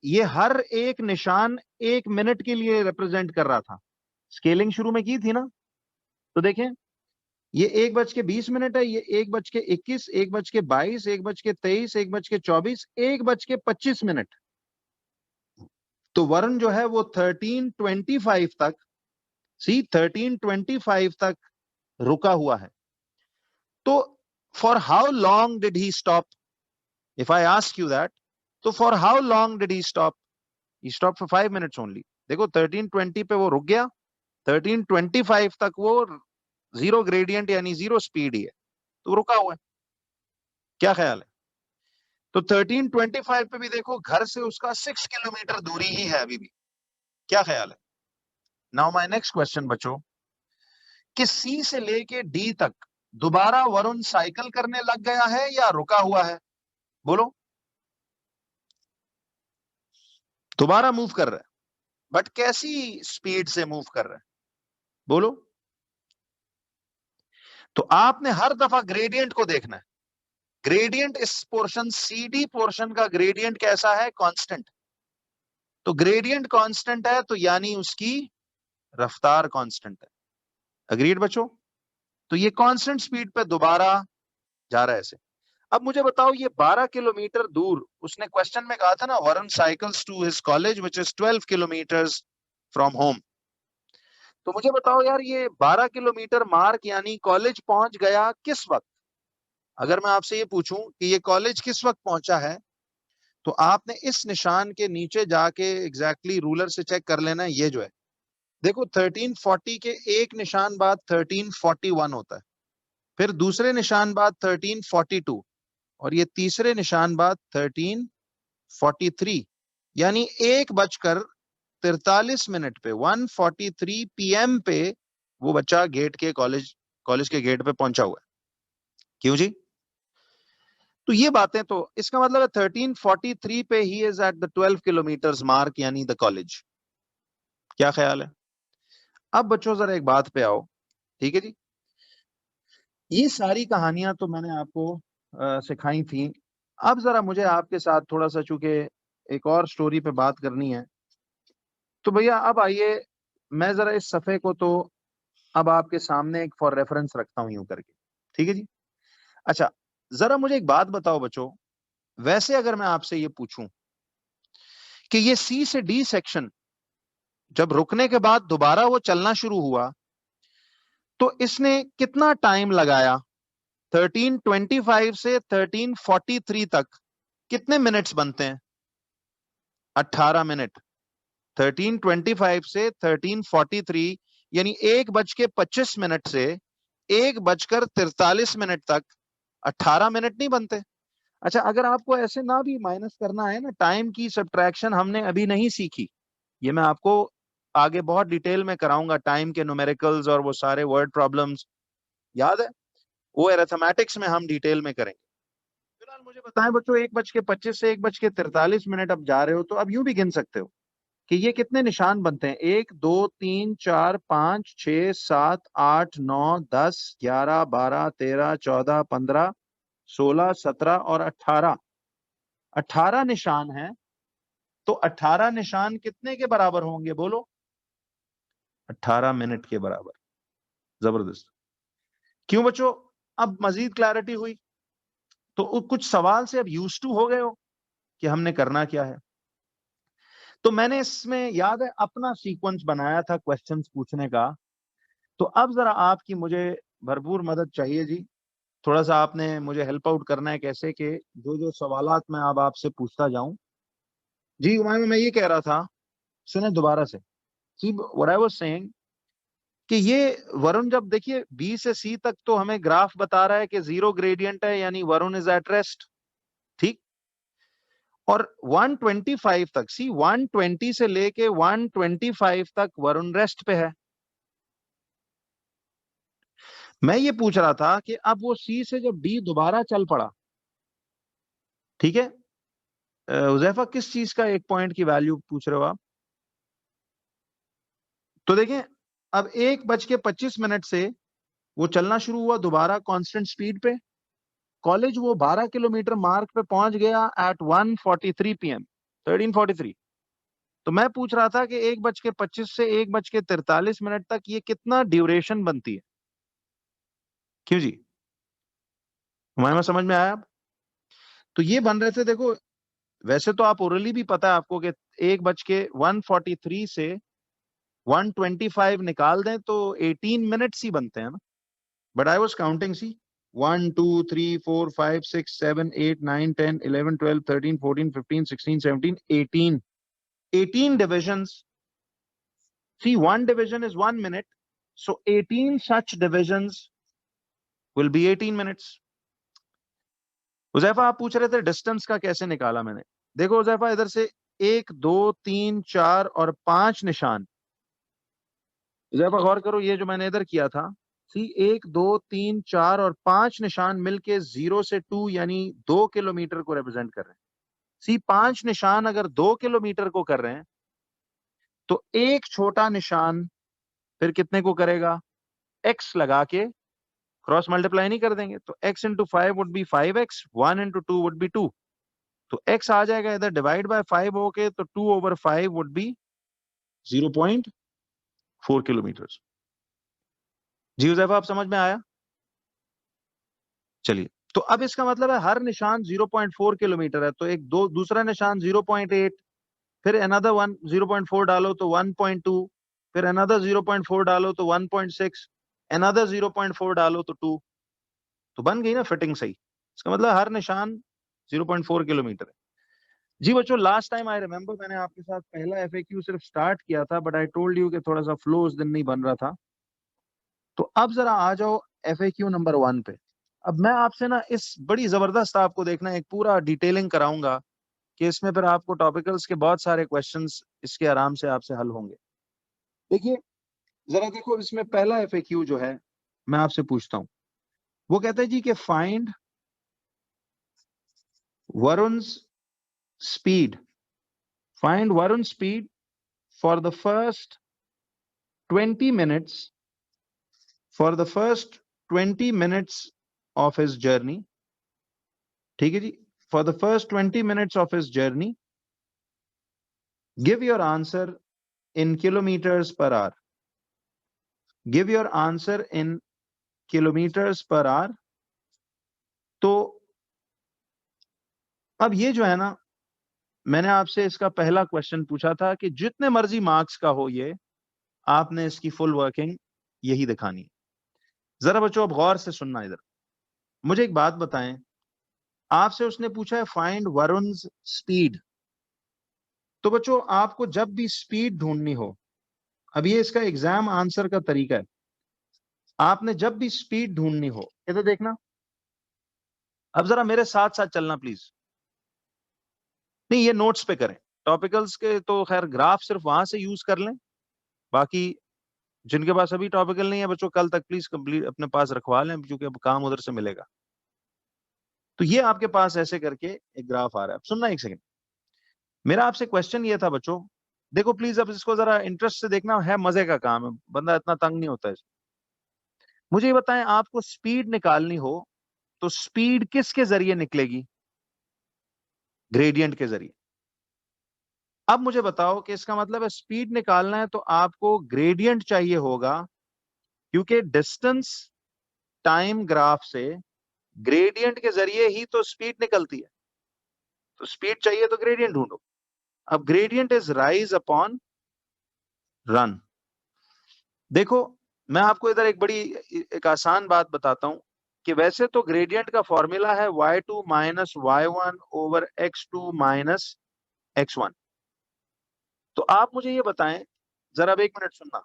ये हर एक निशान 1 मिनट के लिए रिप्रेजेंट कर रहा था। स्केलिंग शुरू में की थी ना, तो देखें ये 1:20 है, ये 1:21, 1:22, 1:23, 1:24, 1:25। तो वरुण जो है वो 13:25 तक 13:25 तक रुका हुआ है। तो for how long did he stop? If I ask you that, तो for how long did he stop? He stop for 5 minutes only. देखो 13:20 पे वो रुक गया, 13:25 तक वो जीरो ग्रेडियंट यानी जीरो स्पीड ही है, तो रुका हुआ है। क्या ख्याल है? तो 13:25 पे भी देखो घर से उसका 6 किलोमीटर दूरी ही है अभी भी। क्या ख्याल है? नाउ माय नेक्स्ट क्वेश्चन बच्चों, कि सी से लेके डी तक दोबारा वरुण साइकिल करने लग गया है या रुका हुआ है? बोलो। दोबारा मूव कर रहा है, बट कैसी स्पीड से मूव कर रहा है? बोलो। तो आपने हर दफा ग्रेडियंट को देखना है। ग्रेडियंट इस पोर्शन सीडी पोर्शन का ग्रेडियंट कैसा है? कांस्टेंट। तो ग्रेडियंट कांस्टेंट है तो यानी उसकी रफ्तार कांस्टेंट है। अग्रीड बच्चों? तो ये कांस्टेंट स्पीड पे दोबारा जा रहा है ऐसे। अब मुझे बताओ, ये 12 किलोमीटर दूर, उसने क्वेश्चन में कहा था ना, Varun cycles to his college which is 12 kilometres from home. तो मुझे बताओ यार, ये 12 किलोमीटर मार्क यानी कॉलेज पहुंच गया किस वक्त? अगर मैं आपसे ये पूछूं कि ये कॉलेज किस वक्त पहुंचा है, तो आपने इस निशान के नीचे जाके एग्जैक्टली रूलर से चेक कर लेना है। ये जो है देखो 1340 के एक निशान बाद 1341 होता है, फिर दूसरे निशान बाद 1342 और ये तीसरे निशान बाद 1343, यानी 1:43 पे 1:43 PM पे वो बच्चा गेट के कॉलेज के गेट पे पहुंचा हुआ है। क्यों जी? तो ये बातें, तो इसका मतलब है 1343 पे he is at the 12 kilometres mark यानी द कॉलेज। क्या ख्याल है? अब बच्चों जरा एक बात पे आओ, ठीक है जी। ये सारी कहानियां तो मैंने आपको सिखाई थी। अब जरा मुझे आपके साथ थोड़ा सा, चूंकि एक और स्टोरी पे बात करनी है, तो भैया अब आइए, मैं जरा इस सफे को तो अब आपके सामने एक फॉर रेफरेंस रखता हूं यूं करके, ठीक है जी। अच्छा, जरा मुझे एक बात बताओ बच्चों, वैसे अगर मैं आपसे ये पूछूं कि ये सी से डी सेक्शन जब रुकने के बाद दोबारा वो चलना शुरू हुआ, तो इसने कितना टाइम लगाया? 1325 से 1343 तक कितने मिनट्स बनते हैं? 18 मिनट। 1325 से 1343 यानी 1:25 से 1:43 तक 18 मिनट नहीं बनते? अच्छा, अगर आपको ऐसे ना भी माइनस करना है ना, टाइम की सब्ट्रैक्शन हमने अभी नहीं सीखी, ये मैं आपको आगे बहुत डिटेल में कराऊंगा, टाइम के न्यूमेरिकल्स और वो सारे वर्ड प्रॉब्लम्स, याद है? वो अरिथमेटिक्स में हम डिटेल में करेंगे। फिलहाल मुझे बताएं बच्चों, 1:25 से 1:43 अब जा रहे हो, तो अब यूं भी गिन सकते हो कि ये कितने निशान बनते हैं? 1 2 3 4 5 6 7 8 9 10 11 12 13 14 15 16 17 और 18। 18 निशान हैं। तो 18 निशान कितने के बराबर होंगे? बोलो। 18 मिनट के बराबर। जबरदस्त। क्यों बच्चों? अब मजीद क्लैरिटी हुई? तो कुछ सवाल से अब यूज टू हो गए हो कि हमने करना क्या है। तो मैंने इसमें, याद है, अपना सीक्वेंस बनाया था क्वेश्चंस पूछने का। तो अब जरा आपकी मुझे भरपूर मदद चाहिए जी। थोड़ा सा आपने मुझे हेल्प आउट करना है, कैसे कि जो जो सवालात मैं अब आपसे पूछता जाऊं। जी हुमायूं, मैं ये कह रहा था, सुने दोबारा से। See what I was saying कि ये वरुण, जब देखिए बी से सी तक तो हमें ग्राफ बता रहा है कि जीरो ग्रेडियंट है, यानी वरुण इज एट रेस्ट, ठीक। और 125 तक, सी 120 से लेके 125 तक वरुण रेस्ट पे है। मैं ये पूछ रहा था कि अब वो सी से जब डी दोबारा चल पड़ा, ठीक है, हुजैफा किस चीज का एक पॉइंट की वैल्यू पूछ रहे हो आप? तो देखें, अब 1:25 से वो चलना शुरू हुआ दोबारा कांस्टेंट स्पीड पे। कॉलेज वो 12 किलोमीटर मार्क पे पहुंच गया एट 1:43 PM। 13:43। तो मैं पूछ रहा था कि 1:25 से 1:43 तक ये कितना ड्यूरेशन बनती है? क्यों जी? हमारे में समझ में आया अब? तो ये बन रहे थे, देखो वैसे तो आप ओरली भी पता है आपको कि 1:143 से 1:25 निकाल दें तो 18 मिनट्स ही बनते हैं ना। But I was counting, see 1 2 3 4 5 6 7 8 9 10 11 12 13 14 15 16 17 18 18 divisions. See, one division is 1 minute, so 18 such divisions will be 18 minutes. Uzaifa आप पूछ रहे थे डिस्टेंस का कैसे निकाला मैंने। देखो उजैफा, इधर से 1 2 3 4 और 5 निशान। उजैफा गौर करो, ये जो मैंने इधर किया था, सी 1 2 3 4 और 5 निशान मिलके 0 से 2 यानी 2 किलोमीटर को रिप्रेजेंट कर रहे हैं। सी 5 निशान अगर 2 किलोमीटर को कर रहे हैं तो एक छोटा निशान फिर कितने को करेगा? x लगा के क्रॉस मल्टीप्लाई नहीं कर देंगे, तो x into 5 would be 5x, 1 into 2 would be 2, तो x आ जाएगा इधर डिवाइड बाय 5 होके, तो 2/5 वुड बी 0.4 किलोमीटर। जी हुज़ैफा, आप समझ में आया? चलिए, तो अब इसका मतलब है हर निशान 0.4 किलोमीटर है, तो एक दो दूसरा निशान 0.8, फिर अनदर वन 0.4 डालो तो 1.2, फिर अनदर 0.4 डालो तो 1.6, अनदर 0.4 डालो तो 2, तो बन गई ना फिटिंग सही। इसका मतलब हर निशान 0.4 किलोमीटर है। जी बच्चों, लास्ट टाइम आई रिमेम्बर मैंने आपके साथ पहला एफएक्यू सिर्फ स्टार्ट किया था, बट आई टोल्ड यू कि थोड़ा सा फ्लो उस दिन नहीं बन रहा था। तो अब जरा आ जाओ एफएक्यू नंबर 1 पे। अब मैं आपसे ना इस बड़ी जबरदस्त, आपको देखना एक पूरा डिटेलिंग कराऊंगा कि इसमें फिर आपको टॉपिकल्स के बहुत सारे क्वेश्चंस इसके आराम से आपसे हल होंगे। देखिए जरा देखो, इसमें पहला एफएक्यू जो है मैं आपसे पूछता हूं, वो कहता है जी कि find वरुण's speed, find Varun's speed for the first 20 minutes, for the first 20 minutes of his journey. ठीक है जी, for the first 20 minutes of his journey, give your answer in kilometers per hour. Give your answer in kilometers per hour. तो अब ये जो है ना, मैंने आपसे इसका पहला क्वेश्चन पूछा था कि जितने मर्जी मार्क्स का हो ये, आपने इसकी फुल वर्किंग यही दिखानी है। जरा बच्चों अब गौर से सुनना इधर, मुझे एक बात बताएं, आपसे उसने पूछा है फाइंड वरुण's स्पीड। तो बच्चों आपको जब भी स्पीड ढूंढनी हो, अब ये इसका एग्जाम आंसर का तरीका है, आपने जब भी स्पीड ढूंढनी हो, इधर देखना, अब जरा मेरे साथ साथ चलना प्लीज। नहीं, ये नोट्स पे करें, टॉपिकल्स के तो खैर ग्राफ सिर्फ वहां से यूज कर लें, बाकी जिनके पास अभी टॉपिकल नहीं है बच्चों, कल तक प्लीज कंप्लीट अपने पास रखवा लें, क्योंकि अब काम उधर से मिलेगा। तो ये आपके पास ऐसे करके एक ग्राफ आ रहा है, अब सुनना एक सेकंड। मेरा आपसे क्वेश्चन ये था बच्चों, देखो प्लीज अब इसको जरा इंटरेस्ट से देखना, है मजे का काम है, बंदा इतना तंग नहीं होता है। मुझे ये बताएं, आपको स्पीड निकालनी हो तो स्पीड किसके जरिए निकलेगी? ग्रेडियंट के जरिए। अब मुझे बताओ कि इसका मतलब है स्पीड निकालना है तो आपको ग्रेडियंट चाहिए होगा, क्योंकि डिस्टेंस टाइम ग्राफ से ग्रेडियंट के जरिए ही तो स्पीड निकलती है। तो स्पीड चाहिए तो ग्रेडियंट ढूंढो। अब gradient is rise upon run. देखो मैं आपको इधर एक बड़ी एक आसान बात बताता हूं कि वैसे तो ग्रेडियंट का फॉर्मूला है y2 minus y1 over x2 minus x1। तो आप मुझे ये बताएं, जरा अब 1 मिनट सुनना।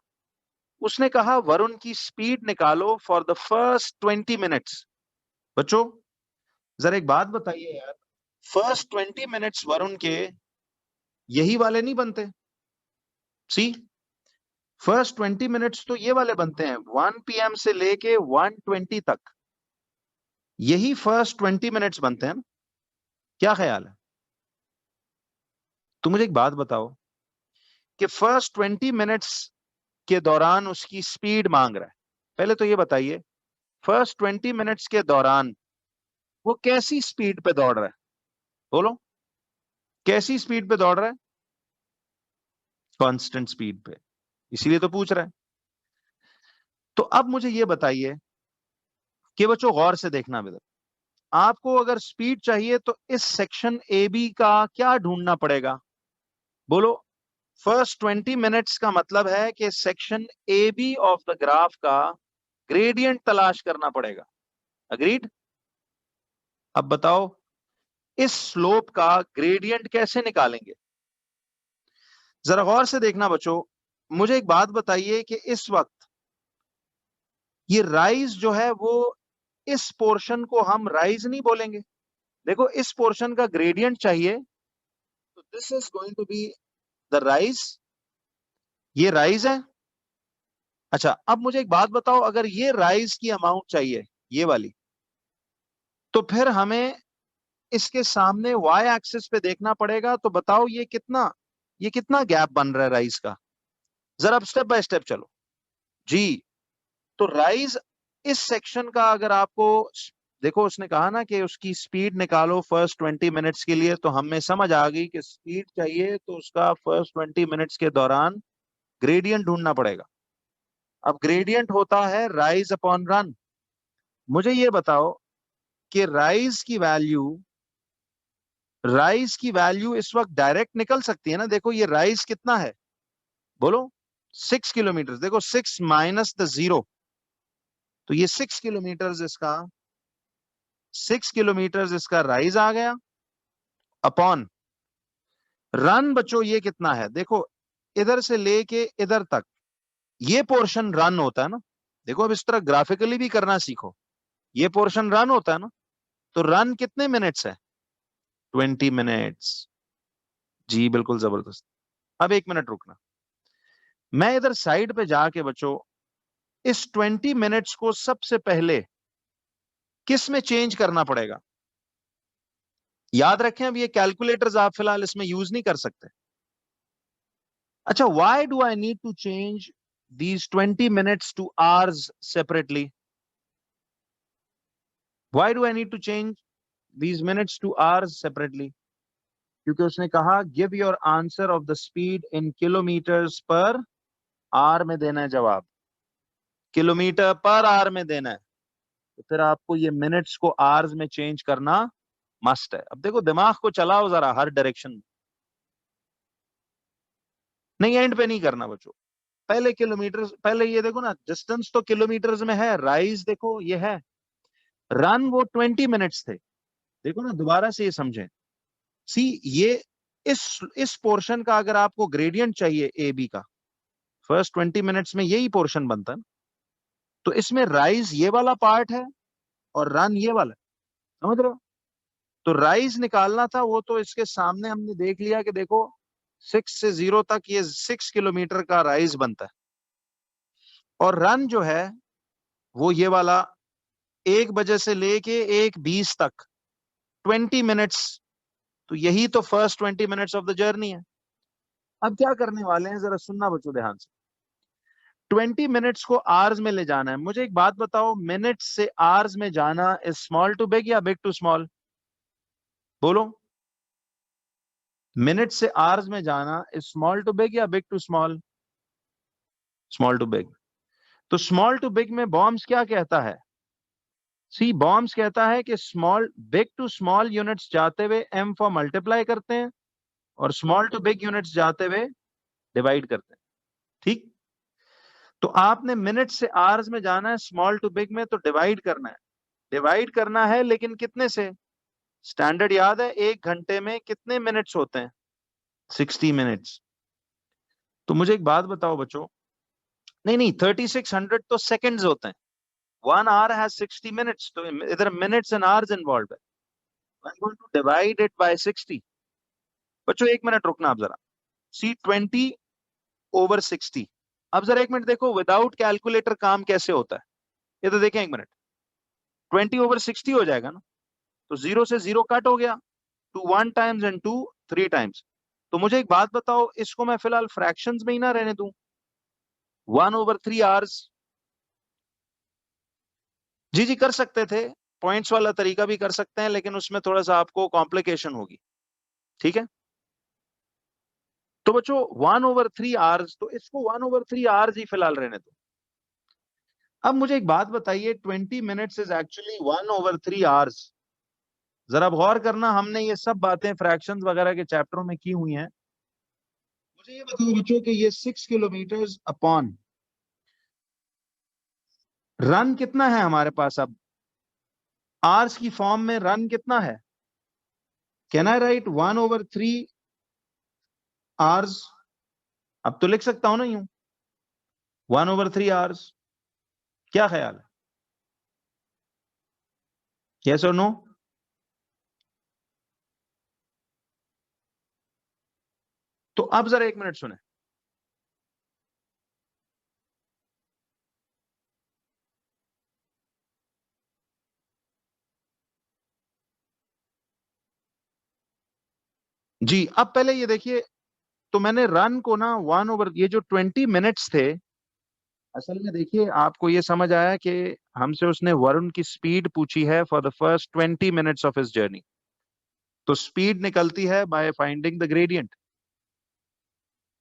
उसने कहा वरुण की स्पीड निकालो फॉर द फर्स्ट 20 मिनट्स। बच्चों जरा एक बात बताइए यार, फर्स्ट 20 मिनट्स वरुण के यही वाले नहीं बनते? सी फर्स्ट 20 मिनट्स तो ये वाले बनते हैं, 1 PM से लेके 1:20 तक, यही फर्स्ट 20 मिनट्स बनते हैं ना? क्या ख्याल है? तो मुझे एक बात बताओ कि फर्स्ट 20 मिनट्स के दौरान उसकी स्पीड मांग रहा है। पहले तो ये बताइए, फर्स्ट 20 मिनट्स के दौरान वो कैसी स्पीड पे दौड़ रहा है? बोलो कैसी स्पीड पे दौड़ रहा है? कांस्टेंट स्पीड पे, इसीलिए तो पूछ रहा है। तो अब मुझे ये बताइए कि बच्चों गौर से देखना बेटा, आपको अगर स्पीड चाहिए तो इस सेक्शन ए बी का क्या ढूंढना पड़ेगा? बोलो। फर्स्ट 20 मिनट्स का मतलब है कि section A B of the graph का ग्रेडियंट तलाश करना पड़ेगा। अग्रीड? अब बताओ इस स्लोप का ग्रेडियंट कैसे निकालेंगे? जरा गौर से देखना बच्चों, मुझे एक बात बताइए कि इस वक्त ये राइज जो है वो, इस पोर्शन को हम राइज नहीं बोलेंगे। देखो इस पोर्शन का ग्रेडियंट चाहिए तो this is going to be the rise. ये राइज है। अच्छा अब मुझे एक बात बताओ, अगर ये राइज की अमाउंट चाहिए ये वाली, तो फिर हमें इसके सामने वाई एक्सिस पे देखना पड़ेगा। तो बताओ ये कितना गैप बन रहा है राइज का? जरा अब स्टेप बाय स्टेप चलो जी। तो राइज इस सेक्शन का अगर आपको देखो, उसने कहा ना कि उसकी स्पीड निकालो फर्स्ट 20 मिनट्स के लिए, तो हमें समझ आ गई कि स्पीड चाहिए तो उसका फर्स्ट 20 मिनट्स के दौरान ग्रेडियंट ढूंढना पड़ेगा। अब ग्रेडियंट होता है राइज अपॉन रन। मुझे ये बताओ कि राइज की वैल्यू इस वक्त डायरेक्ट निकल सकती है ना? देखो ये राइज कितना है, बोलो। 6 किलोमीटर। देखो 6 माइनस द 0, तो ये 6 किलोमीटर इसका राइज आ गया अपॉन रन। बच्चों ये कितना है? देखो इधर से लेके इधर तक ये पोर्शन रन होता है ना। देखो अब इस तरह ग्राफिकली भी करना सीखो। ये पोर्शन रन होता है ना, तो रन कितने मिनट्स है? 20 मिनट्स। जी बिल्कुल जबरदस्त। अब 1 मिनट रुकना, मैं इधर साइड पे जाके बच्चों इस 20 मिनट्स को सबसे पहले किस में चेंज करना पड़ेगा? याद रखें अब ये कैलकुलेटर्स आप फिलहाल इसमें यूज नहीं कर सकते। अच्छा, why do I need to change these 20 minutes to hours separately? Why do I need to change these minutes to hours separately? क्योंकि उसने कहा give your answer of the speed in kilometers per hour में देना है जवाब, kilometre per hour में देना है। तो फिर आपको ये मिनट्स को आवर्स में चेंज करना मस्ट है। अब देखो दिमाग को चलाओ जरा हर डायरेक्शन में, नहीं एंड पे नहीं करना बच्चों। पहले किलोमीटर, पहले ये देखो ना, डिस्टेंस तो किलोमीटर्स में है, राइज देखो ये है, रन वो 20 मिनट्स थे। देखो ना दोबारा से ये समझें। सी ये इस पोर्शन का अगर आपको ग्रेडियंट चाहिए ए बी का, फर्स्ट 20 मिनट्स में यही पोर्शन बनता है, तो इसमें राइज ये वाला पार्ट है और रन ये वाला, समझ रहे हो? तो राइज निकालना था, वो तो इसके सामने हमने देख लिया कि देखो 6 से 0 तक ये 6 किलोमीटर का राइज बनता है, और रन जो है वो ये वाला 1 बजे से लेके 1:20 तक 20 मिनट्स। तो यही तो first 20 minutes of the journey है। अब क्या करने वाले हैं जरा सुनना बच्चों ध्यान से। 20 मिनट्स को आवर्स में ले जाना है। मुझे एक बात बताओ, मिनट्स से आवर्स में जाना इज स्मॉल टू बिग या बिग टू स्मॉल? बोलो। मिनट से आवर्स में जाना इज स्मॉल टू बिग या big to small? Small to big. तो स्मॉल टू बिग में बॉम्ब्स क्या कहता है? सी बॉम्ब्स कहता है कि small big to small units जाते हुए एम फॉर मल्टीप्लाई करते हैं, और स्मॉल टू बिग यूनिट्स जाते हुए डिवाइड करते हैं। ठीक? तो आपने मिनट से आवर्स में जाना है स्मॉल टू बिग में, तो डिवाइड करना है। डिवाइड करना है लेकिन कितने से? स्टैंडर्ड याद है, 1 घंटे में कितने मिनट्स होते हैं? 60 मिनट्स। तो मुझे एक बात बताओ बच्चों, नहीं नहीं 3600 तो सेकंड्स होते हैं, 1 hour has 60 minutes, तो इधर मिनट्स एंड आवर्स इन्वॉल्व है। I'm going to divide it by 60। बच्चों 1 मिनट रुकना आप जरा। सी 20/60। अब जरा 1 मिनट देखो विदाउट कैलकुलेटर काम कैसे होता है, ये तो देखें 1 मिनट। 20/60 हो जाएगा ना, तो 0 से 0 कट हो गया, 2 1 टाइम्स एंड 2 3 टाइम्स। तो मुझे एक बात बताओ, इसको मैं फिलहाल फ्रैक्शंस में ही ना रहने दूं, 1/3 आवर्स। जी जी कर सकते थे, पॉइंट्स वाला तरीका भी कर सकते हैं, लेकिन उसमें थोड़ा सा आपको कॉम्प्लिकेशन होगी। ठीक है, तो बच्चों 1/3 आवर्स, तो इसको 1/3 आवर्स ही फिलहाल रहने दो। अब मुझे एक बात बताइए, 20 मिनट्स इज एक्चुअली 1/3 आवर्स। जरा गौर करना, हमने ये सब बातें फ्रैक्शंस वगैरह के चैप्टरों में की हुई हैं। मुझे ये बताओ बच्चों कि ये 6 किलोमीटर अपॉन रन कितना है हमारे पास? अब आवर्स की फॉर्म में रन कितना है? Can I right 1/3 hours? अब तो लिख सकता हूं ना यूं, 1/3 आवर्स। क्या ख्याल है? यस और नो? तो अब जरा 1 मिनट सुने। जी, अब पहले ये देखिए, तो मैंने रन को ना 1/, ये जो 20 मिनट्स थे, असल में देखिए आपको ये समझ आया कि हमसे उसने वरुण की स्पीड पूछी है for the first 20 minutes of his journey. तो स्पीड निकलती है बाय फाइंडिंग द ग्रेडियंट।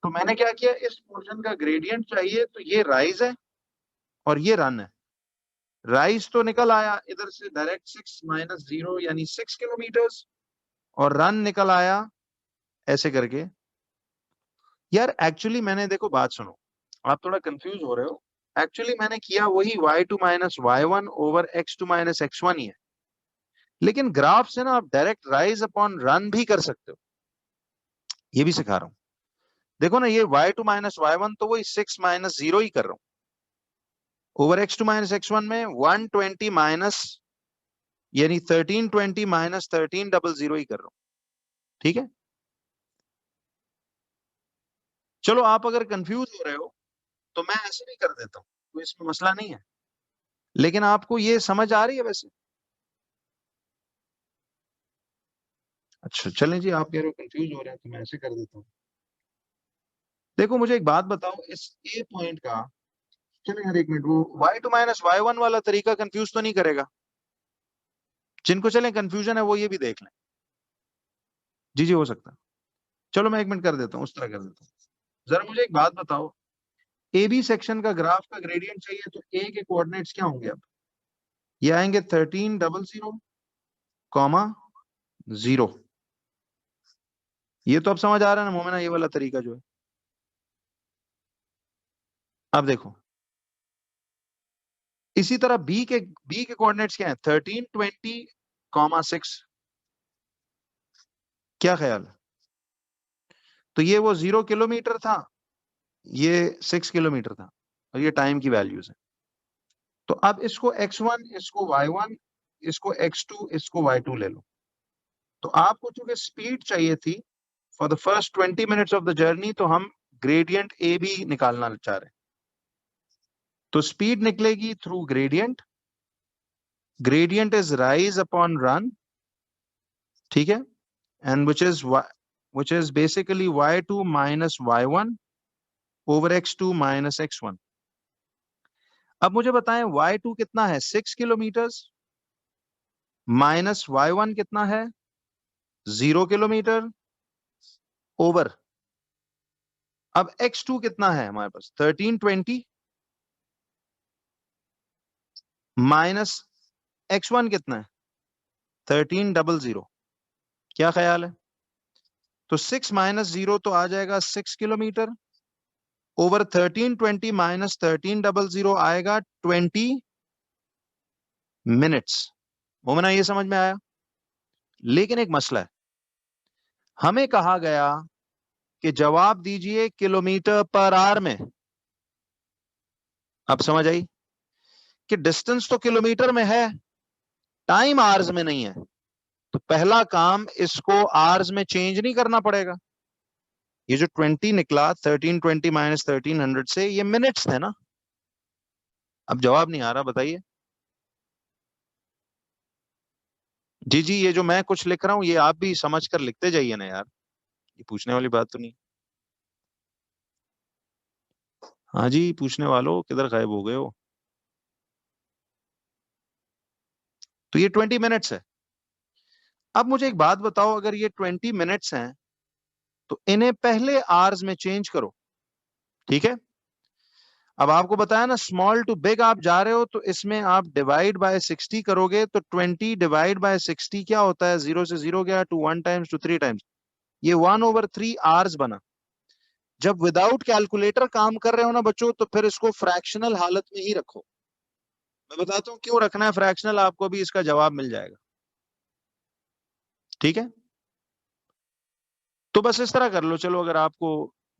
तो मैंने क्या किया, इस पोर्शन का ग्रेडियंट चाहिए, तो ये राइज है और ये रन है। राइज तो निकल आया इधर से डायरेक्ट 6 माइनस 0 यानी 6 किलोमीटर्स, और रन निकल आया ऐसे करके। यार एक्चुअली मैंने, देखो बात सुनो, आप थोड़ा कंफ्यूज हो रहे हो। एक्चुअली मैंने किया वही y2 minus y1 over x2 minus x1 ही है, लेकिन ग्राफ से ना आप डायरेक्ट राइज अपॉन रन भी कर सकते हो, ये भी सिखा रहा हूं। देखो ना, ये y2 माइनस y1 तो वही 6 माइनस 0 ही कर रहा हूं, ओवर x2 माइनस x1 में 120 माइनस यानी 1320 माइनस 1300 ही कर रहा हूं। ठीक है, चलो आप अगर कंफ्यूज हो रहे हो तो मैं ऐसे भी कर देता हूं, तो इसमें मसला नहीं है। लेकिन आपको ये समझ आ रही है वैसे? अच्छा चलें जी, आप कह रहे हो कंफ्यूज हो रहे हैं तो मैं ऐसे कर देता हूँ। देखो मुझे एक बात बताओ, इस ए पॉइंट का, चलें यार 1 मिनट, वो y2 माइनस y1 वाला तरीका कंफ्यूज तो नहीं करेगा? जिनको चलें कंफ्यूजन है वो ये भी देख लें। जी जी, हो सकता है। चलो मैं 1 मिनट कर देता हूँ, उस तरह कर देता हूँ। जरा मुझे एक बात बताओ, ए बी सेक्शन का ग्राफ का ग्रेडियंट चाहिए, तो ए के कोऑर्डिनेट्स क्या होंगे? अब ये आएंगे 1300, कॉमा 0। ये तो अब समझ आ रहा है ना मोमिना, ये वाला तरीका जो है। अब देखो, इसी तरह बी के कोऑर्डिनेट्स क्या है? 1320, कॉमा 6। क्या ख्याल है? तो ये वो 0 किलोमीटर था, ये 6 किलोमीटर था, और ये टाइम की वैल्यूज है। तो अब इसको x1, इसको y1, इसको x2, इसको y2 ले लो। तो आपको चूंकि स्पीड चाहिए थी for the first 20 minutes of the journey, तो हम ग्रेडियंट ए भी निकालना चाह रहे हैं। तो स्पीड निकलेगी through gradient, gradient is rise upon run, ठीक है, and which is basically y2 minus y1 over x2 minus x1। अब मुझे बताएं y2 कितना है? 6 किलोमीटर, माइनस y1 कितना है? 0 किलोमीटर, ओवर, अब x2 कितना है हमारे पास? 1320, माइनस x1 कितना है? 1300। क्या ख्याल है? तो 6 माइनस 0 तो आ जाएगा 6 किलोमीटर, ओवर 1320 माइनस 1300 आएगा 20 मिनट्स। मोमिना ये समझ में आया? लेकिन एक मसला है, हमें कहा गया कि जवाब दीजिए किलोमीटर पर आवर में। अब समझ आई कि डिस्टेंस तो किलोमीटर में है, टाइम आवर्स में नहीं है। तो पहला काम, इसको आवर्स में चेंज नहीं करना पड़ेगा। ये जो 20 निकला 1320 माइनस 1300 से, ये मिनट्स थे ना। अब जवाब नहीं आ रहा, बताइए। जी जी, ये जो मैं कुछ लिख रहा हूं ये आप भी समझ कर लिखते जाइए ना यार, ये पूछने वाली बात तो नहीं। हाँ जी, पूछने वालों किधर गायब हो गए हो? तो ये 20 मिनट्स है। अब मुझे एक बात बताओ, अगर ये 20 मिनट्स हैं तो इन्हें पहले आवर्स में चेंज करो, ठीक है। अब आपको बताया ना स्मॉल टू बिग आप जा रहे हो, तो इसमें आप डिवाइड बाय 60 करोगे, तो 20 डिवाइड बाय 60 क्या होता है, 0 से 0 गया, टू 1 टाइम्स टू 3 टाइम्स, ये 1/3 आवर्स बना। जब विदाउट कैलकुलेटर काम कर रहे हो ना बच्चों, तो फिर इसको फ्रैक्शनल हालत में ही रखो। मैं बताता हूं क्यों रखना है फ्रैक्शनल, आपको भी इसका जवाब मिल जाएगा, ठीक है। तो बस इस तरह कर लो, चलो अगर आपको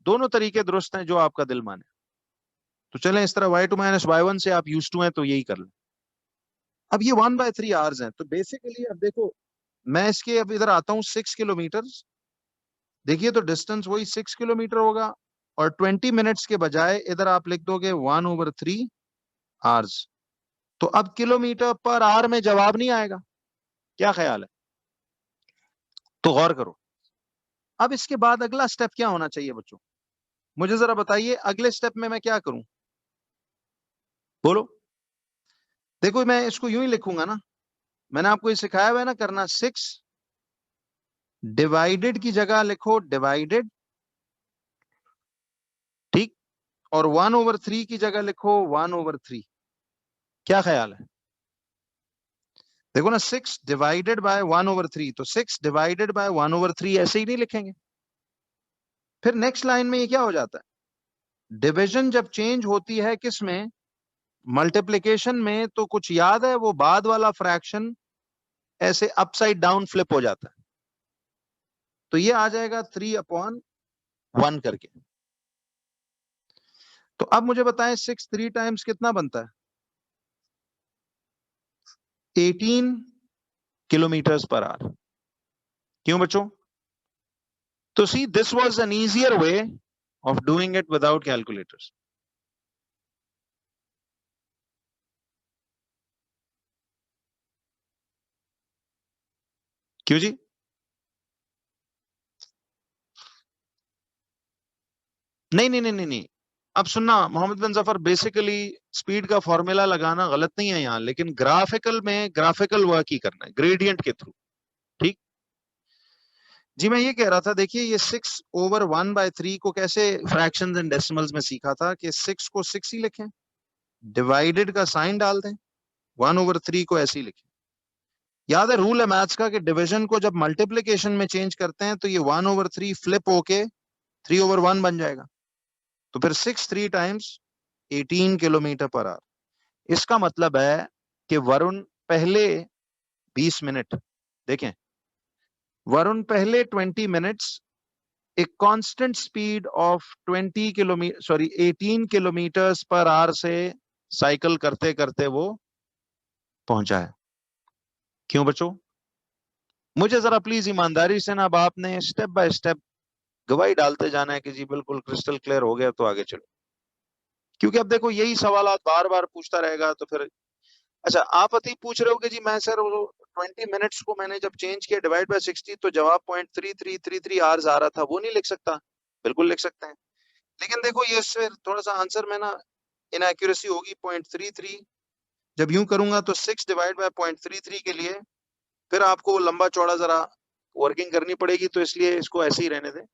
दोनों तरीके दुरुस्त हैं, जो आपका दिल माने। तो चलें इस तरह, y2 - y1 से आप यूज्ड टू हैं, तो यही कर लो। अब ये 1/3 आवर्स हैं, तो बेसिकली अब देखो, मैं इसके अब इधर आता हूं 6 किलोमीटर, देखिए तो डिस्टेंस वही 6 किलोमीटर होगा, और 20 मिनट्स के बजाय इधर आप लिख दोगे 1/3 आवर्स। तो अब किलोमीटर पर आवर में जवाब नहीं आएगा, क्या ख्याल है? तो गौर करो। अब इसके बाद अगला स्टेप क्या होना चाहिए बच्चों, मुझे जरा बताइए, अगले स्टेप में मैं क्या करूं, बोलो। देखो मैं इसको यूं ही लिखूंगा ना, मैंने आपको ये सिखाया हुआ है ना करना, 6 डिवाइडेड की जगह लिखो डिवाइडेड, ठीक, और 1/3 की जगह लिखो 1/3। क्या ख्याल है? देखो ना, 6 डिवाइडेड बाय 1/3, तो 6 डिवाइडेड बाय 1/3 ऐसे ही नहीं लिखेंगे। फिर नेक्स्ट लाइन में ये क्या हो जाता है, डिवीजन जब चेंज होती है किस में, मल्टीप्लिकेशन में, तो कुछ याद है वो बाद वाला फ्रैक्शन ऐसे अपसाइड डाउन फ्लिप हो जाता है, तो ये आ जाएगा 3/1 करके। तो अब मुझे बताएं 6 3 टाइम्स कितना बनता है, 18 किलोमीटर पर आवर। क्यों बच्चों? तो see this was an easier way of doing it without calculators. क्यों जी? नहीं नहीं नहीं नहीं नहीं, अब सुनना मोहम्मद बिन जफर, बेसिकली स्पीड का फॉर्मूला लगाना गलत नहीं है यहाँ, लेकिन ग्राफिकल में ग्राफिकल वर्क ही करना है ग्रेडियंट के थ्रू, ठीक। जी मैं ये कह रहा था, देखिए ये 6/1/3 को कैसे फ्रैक्शंस एंड डेसिमल्स में सीखा था, कि 6 को 6 ही लिखें, डिवाइडेड का साइन डाल दें, 1/3 को ऐसे ही लिखें। याद है रूल है मैथ्स का, कि डिवीजन को जब मल्टीप्लिकेशन में चेंज करते हैं, तो ये 1/3 फ्लिप होके 3/1 बन जाएगा। तो फिर 6 3 टाइम्स 18 किलोमीटर पर आवर। इसका मतलब है कि वरुण पहले 20 मिनट, देखें, वरुण पहले 20 मिनट्स एक constant speed of 18 kilometre per hour से साइकिल करते करते वो पहुंचा है। क्यों बच्चों? मुझे जरा प्लीज ईमानदारी से ना, अब आपने स्टेप बाय स्टेप गवाही डालते जाना है कि जी बिल्कुल क्रिस्टल क्लियर हो गया तो आगे चलो, क्योंकि अब देखो यही सवाल बार बार पूछता रहेगा, तो फिर अच्छा आप अति पूछ रहे हो कि जी मैं सर वो 20 मिनट्स को मैंने जब चेंज किया डिवाइड बाय 60, तो जवाब 0.3333 आवर्स आ रहा था, वो नहीं लिख सकता? बिल्कुल लिख सकते हैं, लेकिन देखो ये इससे थोड़ा सा आंसर में ना इनएक्यूरेसी होगी 0.33। जब यूं करूंगा तो 6 डिवाइड बाय 0.33 के लिए फिर आपको वो लंबा चौड़ा जरा वर्किंग करनी पड़ेगी, तो इसलिए इसको ऐसे ही रहने दें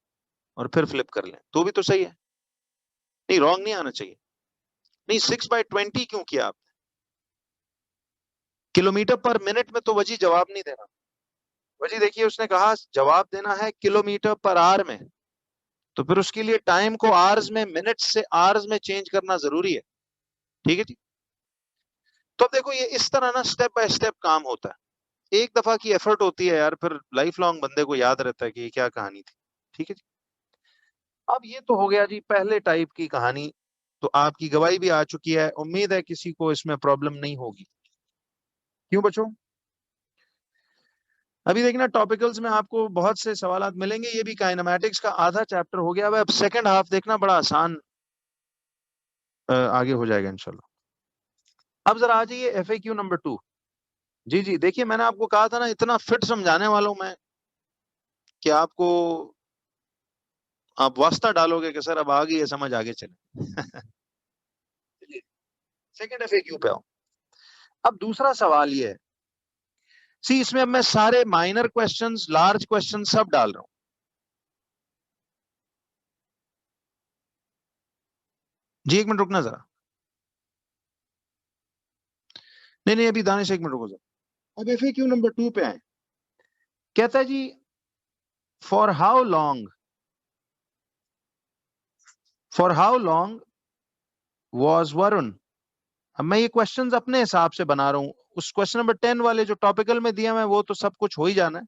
और फिर फ्लिप कर लें, तो भी तो सही है, नहीं रॉन्ग नहीं आना चाहिए। नहीं 6/20 क्यों किया आप? किलोमीटर पर मिनट में तो वजी जवाब नहीं देना। वजी देखिए उसने कहा जवाब देना है किलोमीटर पर आवर में, तो फिर उसके लिए टाइम को आवर्स में, मिनट्स से आवर्स में चेंज करना जरूरी है, ठीक है जी। तो अब देखो ये इस तरह ना स्टेप बाय स्टेप काम होता है, एक दफा की एफर्ट होती है यार, फिर लाइफ लॉन्ग बंदे को याद रहता है कि ये क्या कहानी थी, ठीक है जी। अब ये तो हो गया जी पहले टाइप की कहानी, तो आपकी गवाही भी आ चुकी है, उम्मीद है किसी को इसमें प्रॉब्लम नहीं होगी। क्यों बच्चों? अभी देखना टॉपिकल्स में आपको बहुत से सवालात मिलेंगे, ये भी काइनेमैटिक्स का आधा चैप्टर हो गया है, अब सेकंड हाफ देखना बड़ा आसान आगे हो जाएगा इंशाल्लाह। अब जरा आ जाइए FAQ नंबर 2। जी जी देखिए मैंने आपको कहा था ना, इतना फिट समझाने वाला हूं मैं कि आपको, आप वास्ता डालोगे कि सर अब आ गई है समझ, आगे चले। सेकंड FAQ पे आओ। अब दूसरा सवाल ये है, सी इसमें अब मैं सारे माइनर क्वेश्चंस, लार्ज क्वेश्चंस सब डाल रहा हूं, जी 1 मिनट रुकना जरा, नहीं अभी दानिश 1 मिनट रुको जरा। अब FAQ नंबर 2 पे आए। कहता है जी for how long was Varun. अब मैं ये क्वेश्चंस अपने हिसाब से बना रहा हूं, उस क्वेश्चन नंबर 10 वाले जो टॉपिकल में दिया मैं वो तो सब कुछ हो ही जाना है,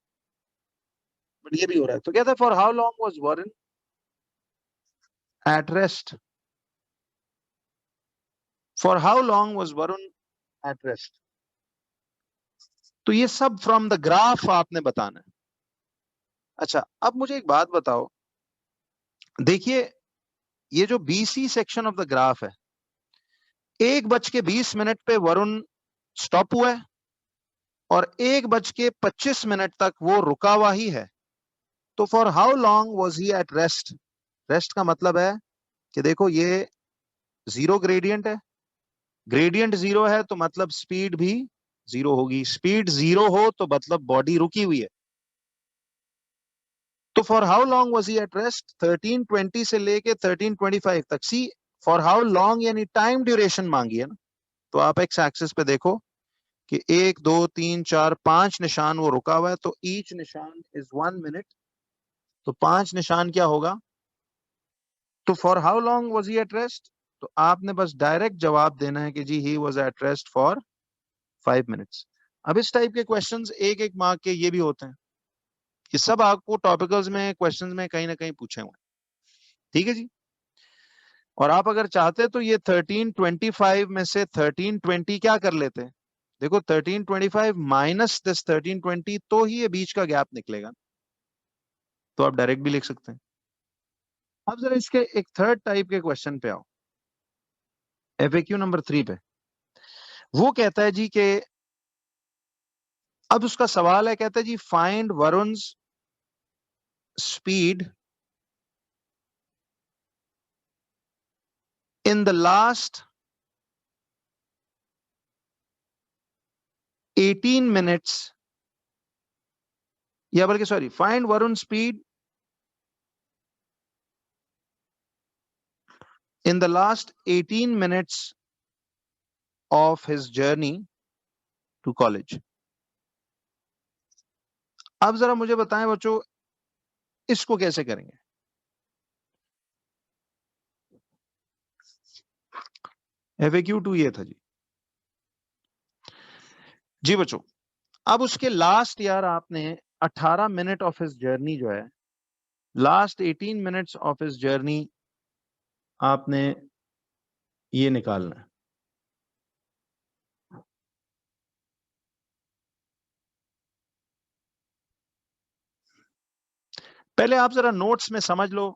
बट ये भी हो रहा है। तो कहता है for how long was Varun eight rest, for how long was Varun eight rest. तो ये सब फ्रॉम द ग्राफ आपने बताना है। अच्छा अब मुझे एक बात बताओ, देखिए ये जो BC section of the graph है, 1:20 पे वरुण स्टॉप हुआ है और 1:25 तक वो रुका हुआ ही है। तो for how long was he at rest. Rest का मतलब है कि देखो ये जीरो ग्रेडियंट है, ग्रेडियंट जीरो है तो मतलब स्पीड भी जीरो होगी, स्पीड जीरो हो तो मतलब बॉडी रुकी हुई है। तो for how long was he at rest, 1320 से लेके 1325 तक। सी फॉर हाउ लॉन्ग यानी टाइम ड्यूरेशन मांगी है ना, तो आप एक्स एक्सिस पे देखो कि 1 2 3 4 5 निशान वो रुका हुआ है, तो ईच निशान इज 1 मिनट, तो 5 निशान क्या होगा। तो for how long was he at rest, तो आपने बस डायरेक्ट जवाब देना है कि जी he was at rest for 5 minutes. अब इस टाइप के क्वेश्चंस एक एक मार्क के ये भी होते हैं, कि सब आपको टॉपिकल्स में क्वेश्चंस में कहीं ना कहीं पूछे हुए। ठीक है जी। और आप अगर चाहते तो ये 1325 में से 1320 क्या कर लेते हैं, देखो 1325 माइनस दिस 1320, तो ही ये बीच का गैप निकलेगा, तो आप डायरेक्ट भी लिख सकते हैं। अब जरा इसके एक थर्ड टाइप के क्वेश्चन पे आओ, FAQ नंबर 3 पे। वो कहता है जी कि अब उसका सवाल है, कहता है जी find Varun's speed in the last 18 minutes, या बल्कि sorry, find Varun speed in the last 18 minutes of his journey to college. अब जरा मुझे बताएं बच्चों, इसको कैसे करेंगे। FAQ 2 ये था जी। जी बच्चों, अब उसके लास्ट यार आपने 18 मिनट ऑफ हिज जर्नी जो है, last 18 minutes of his journey आपने ये निकालना है। पहले आप जरा नोट्स में समझ लो,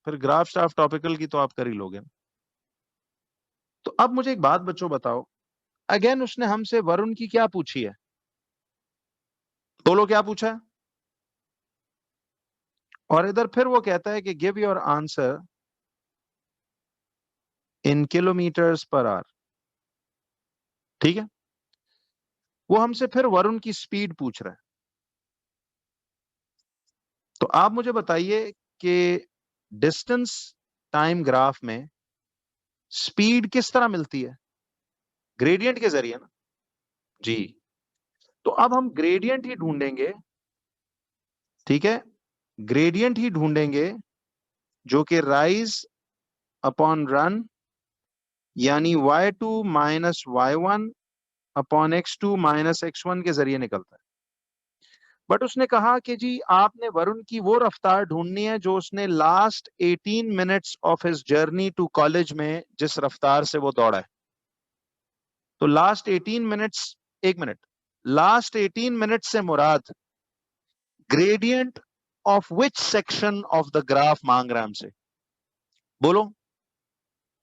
फिर ग्राफ स्टाफ टॉपिकल की तो आप कर ही लोगे। तो अब मुझे एक बात बच्चों बताओ, अगेन उसने हमसे वरुण की क्या पूछी है, बोलो क्या पूछा है। और इधर फिर वो कहता है कि give your answer in kilometres per hour. ठीक है, वो हमसे फिर वरुण की स्पीड पूछ रहा है। तो आप मुझे बताइए कि डिस्टेंस टाइम ग्राफ में स्पीड किस तरह मिलती है, ग्रेडियंट के जरिए ना जी। तो अब हम ग्रेडियंट ही ढूंढेंगे, ठीक है, ग्रेडियंट ही ढूंढेंगे जो कि राइज अपॉन रन यानी y2 minus y1 upon x2 minus x1 के जरिए निकलता है। बट उसने कहा कि जी आपने वरुण की वो रफ्तार ढूंढनी है जो उसने last 18 minutes of his journey to college में जिस रफ्तार से वो दौड़ा है। तो लास्ट 18 मिनट्स, एक मिनट, लास्ट 18 मिनट से मुराद gradient of which section of the graph मांग रहा है हमसे, बोलो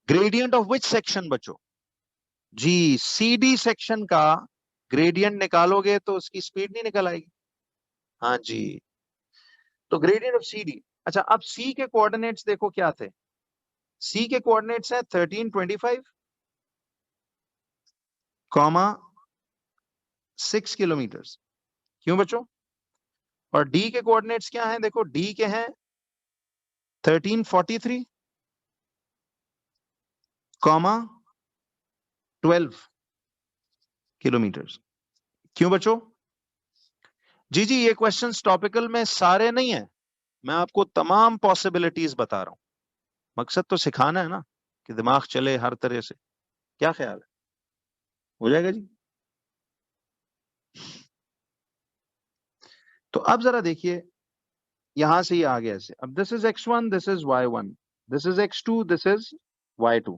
ग्रेडियंट ऑफ विच सेक्शन बच्चों। जी CD सेक्शन का ग्रेडियंट निकालोगे तो उसकी स्पीड नहीं निकल आएगी। हाँ जी, तो ग्रेडियंट ऑफ CD। अच्छा अब C के कोऑर्डिनेट्स देखो क्या थे, C के कोऑर्डिनेट्स है 1325 कॉमा 6 किलोमीटर। क्यों बच्चों, और D के कोऑर्डिनेट्स क्या हैं, देखो D के हैं 1343 12 किलोमीटर। क्यों बच्चों? जी जी, ये क्वेश्चंस टॉपिकल में सारे नहीं है, मैं आपको तमाम पॉसिबिलिटीज बता रहा हूं। मकसद तो सिखाना है ना, कि दिमाग चले हर तरह से। क्या ख्याल है, हो जाएगा जी? तो अब जरा देखिए, यहां से ये आ गया ऐसे, अब this is x1, this is y1, this is x2, this is y2।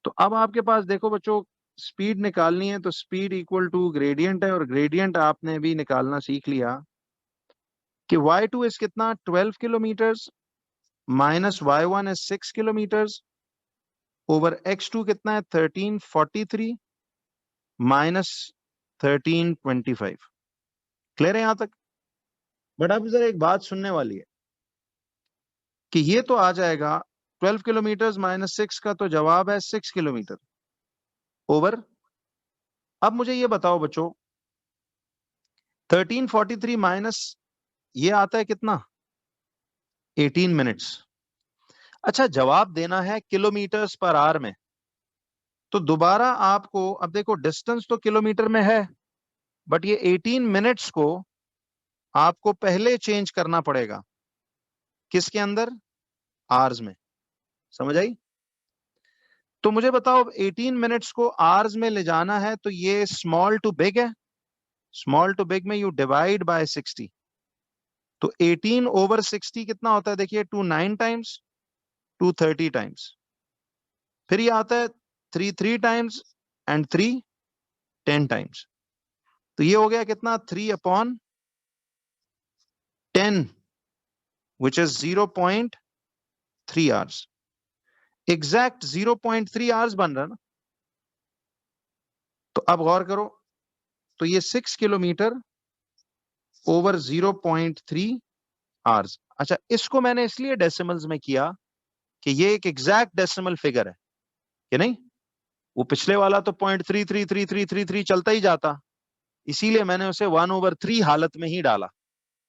तो अब आपके पास देखो बच्चों, स्पीड निकालनी है तो स्पीड इक्वल टू ग्रेडियंट है, और ग्रेडियंट आपने भी निकालना सीख लिया कि y2 इज कितना, 12 kilometres, minus y1 is 6 kilometres, over x2 कितना है, 1343, माइनस 1325। क्लियर है यहां तक? बट अब जरा एक बात सुनने वाली है कि ये तो आ जाएगा 12 किलोमीटर माइनस 6 का, तो जवाब है 6 किलोमीटर ओवर। अब मुझे ये बताओ बच्चों, 1343 माइनस ये आता है कितना, 18 मिनट्स। अच्छा, जवाब देना है किलोमीटर्स पर आवर में, तो दोबारा आपको, अब देखो डिस्टेंस तो किलोमीटर में है, बट ये 18 मिनट्स को आपको पहले चेंज करना पड़ेगा, किसके अंदर, आवर्स में। समझ आई? तो मुझे बताओ, 18 मिनट्स को आवर्स में ले जाना है, तो ये स्मॉल टू बिग है, स्मॉल टू बिग में यू डिवाइड बाय 60, तो 18 ओवर 60 कितना होता है, देखिए 2 9 टाइम्स, 2 30 टाइम्स, फिर ये आता है 3 3 टाइम्स, एंड 3 10 टाइम्स। तो ये हो गया कितना, 3/10, which is 0.3 hours. Exact 0.3 hours बन रहा है ना। तो अब गौर करो, तो ये 6 किलोमीटर ओवर 0.3 आवर्स। अच्छा, इसको मैंने इसलिए डेसिमल्स में किया कि ये एक एग्जैक्ट डेसिमल फिगर है, कि नहीं? वो पिछले वाला तो 0.333333 चलता ही जाता, इसीलिए मैंने उसे 1/3 हालत में ही डाला,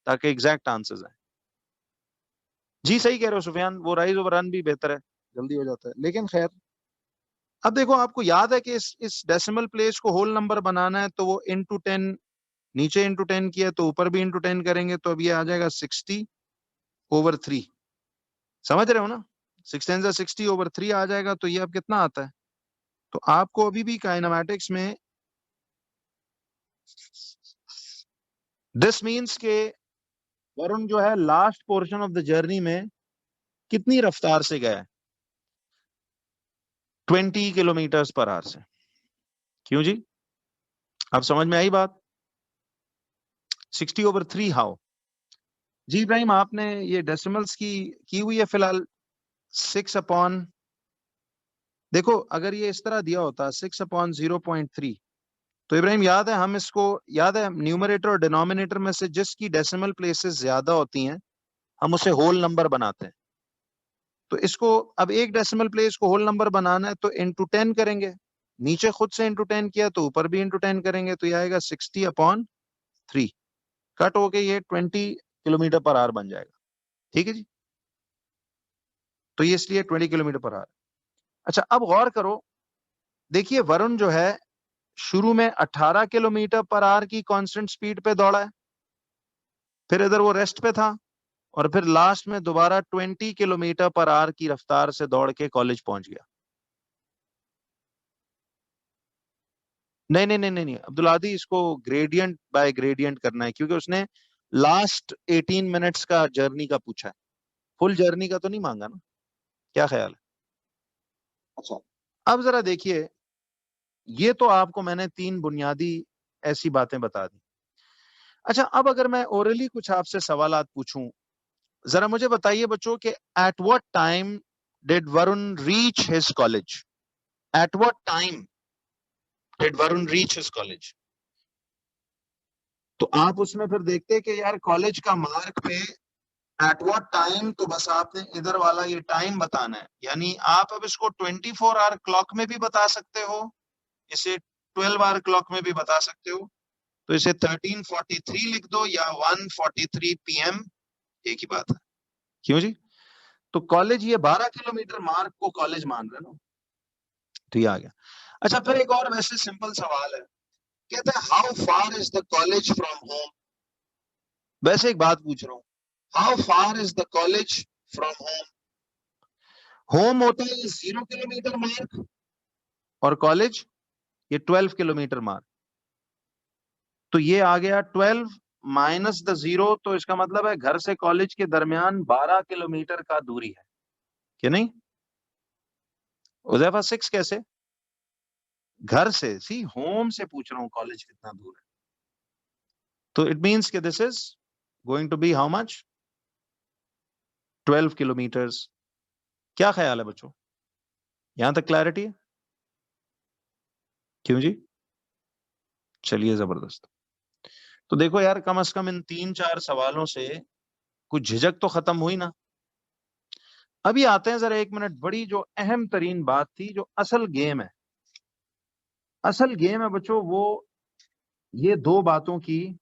ताकि एग्जैक्ट आंसर्स आए। जी सही कह रहे हो सुफियान, वो राइज ओवर रन भी बेहतर है, जल्दी हो जाता है। लेकिन खैर, अब देखो आपको याद है कि इस डेसिमल प्लेस को होल नंबर बनाना है, तो वो इंटू 10, नीचे इंटू 10 किया तो ऊपर भी इंटू 10 करेंगे, तो अब ये आ जाएगा 60/3। समझ रहे हो ना? 6 10 60/3 आ जाएगा, तो ये अब कितना आता है? तो आपको अभी भी काइनेमैटिक्स में दिस मीन्स के वरुण जो है last portion of the journey में कितनी रफ्तार से गया है, 20 किलोमीटर पर आवर से। क्यों जी, अब समझ में आई बात? 60/3 हाउ? जी इब्राहिम, आपने ये डेसिमल्स की हुई है फिलहाल 6 देखो अगर ये इस तरह दिया होता 6/0.3, तो इब्राहिम याद है, हम इसको, याद है न्यूमरेटर और डिनोमिनेटर में से जिसकी डेसिमल प्लेसेस ज्यादा होती हैं हम उसे होल नंबर बनाते हैं। तो इसको अब एक डेसिमल प्लेस को होल नंबर बनाना है, तो इंटू 10 करेंगे, नीचे खुद से इंटू 10 किया तो ऊपर भी इंटू 10 करेंगे, तो ये आएगा 60/3, कट होके ये 20 किलोमीटर पर आवर बन जाएगा। ठीक है जी, तो ये इसलिए 20 किलोमीटर पर आवर। अच्छा, अब गौर करो, देखिए वरुण जो है शुरू में 18 किलोमीटर पर आवर की कांस्टेंट स्पीड पे दौड़ा है, फिर इधर वो रेस्ट पे था, और फिर लास्ट में दोबारा 20 किलोमीटर पर आवर की रफ्तार से दौड़ के कॉलेज पहुंच गया। नहीं नहीं नहीं नहीं नहीं अब्दुल आदी, इसको ग्रेडियंट बाय ग्रेडियंट करना है, क्योंकि उसने लास्ट 18 मिनट्स का जर्नी का पूछा है, फुल जर्नी का तो नहीं मांगा ना। क्या ख्याल है? अच्छा, अब जरा देखिए, ये तो आपको मैंने 3 बुनियादी ऐसी बातें बता दी। अच्छा, अब अगर मैं ओरली कुछ आपसे सवालात पूछूं, जरा मुझे बताइए बच्चों कि at what time did Varun reach his college? At what time did Varun reach his college? तो आप उसमें फिर देखते कि यार कॉलेज का मार्क पे एट व्हाट टाइम, तो बस आपने इधर वाला ये टाइम बताना है। यानी आप अब इसको 24 आवर क्लॉक में भी बता सकते हो, इसे 12 आवर क्लॉक में भी बता सकते हो, तो इसे 13:43 लिख दो या 1:43 PM, एक ही बात है। क्यों जी? तो कॉलेज ये 12 किलोमीटर मार्क को कॉलेज मान रहे ना, तो ये आ गया। अच्छा, फिर एक और वैसे सिंपल सवाल है, कहते हैं how far is the college from home. वैसे एक बात पूछ रहा हूं, how far is the college from home. Home होता है 0 किलोमीटर मार्क और कॉलेज ये 12 किलोमीटर मार्क। तो ये आ गया 12 माइनस द 0, तो इसका मतलब है घर से कॉलेज के दरमियान 12 किलोमीटर का दूरी है कि नहीं। उदयफा 6 कैसे, घर से, सी होम से पूछ रहा हूं कॉलेज कितना दूर है, तो इट मींस कि this is going to be how much, 12 kilometres. क्या ख्याल है बच्चों, यहां तक क्लैरिटी है? क्यों जी, चलिए जबरदस्त। तो देखो यार, कम से कम इन 3-4 सवालों से कुछ झिझक तो खत्म हुई ना। अभी आते हैं जरा 1 मिनट, बड़ी जो अहम तरीन बात थी, जो असल गेम है। असल गेम है बच्चों वो ये दो बातों की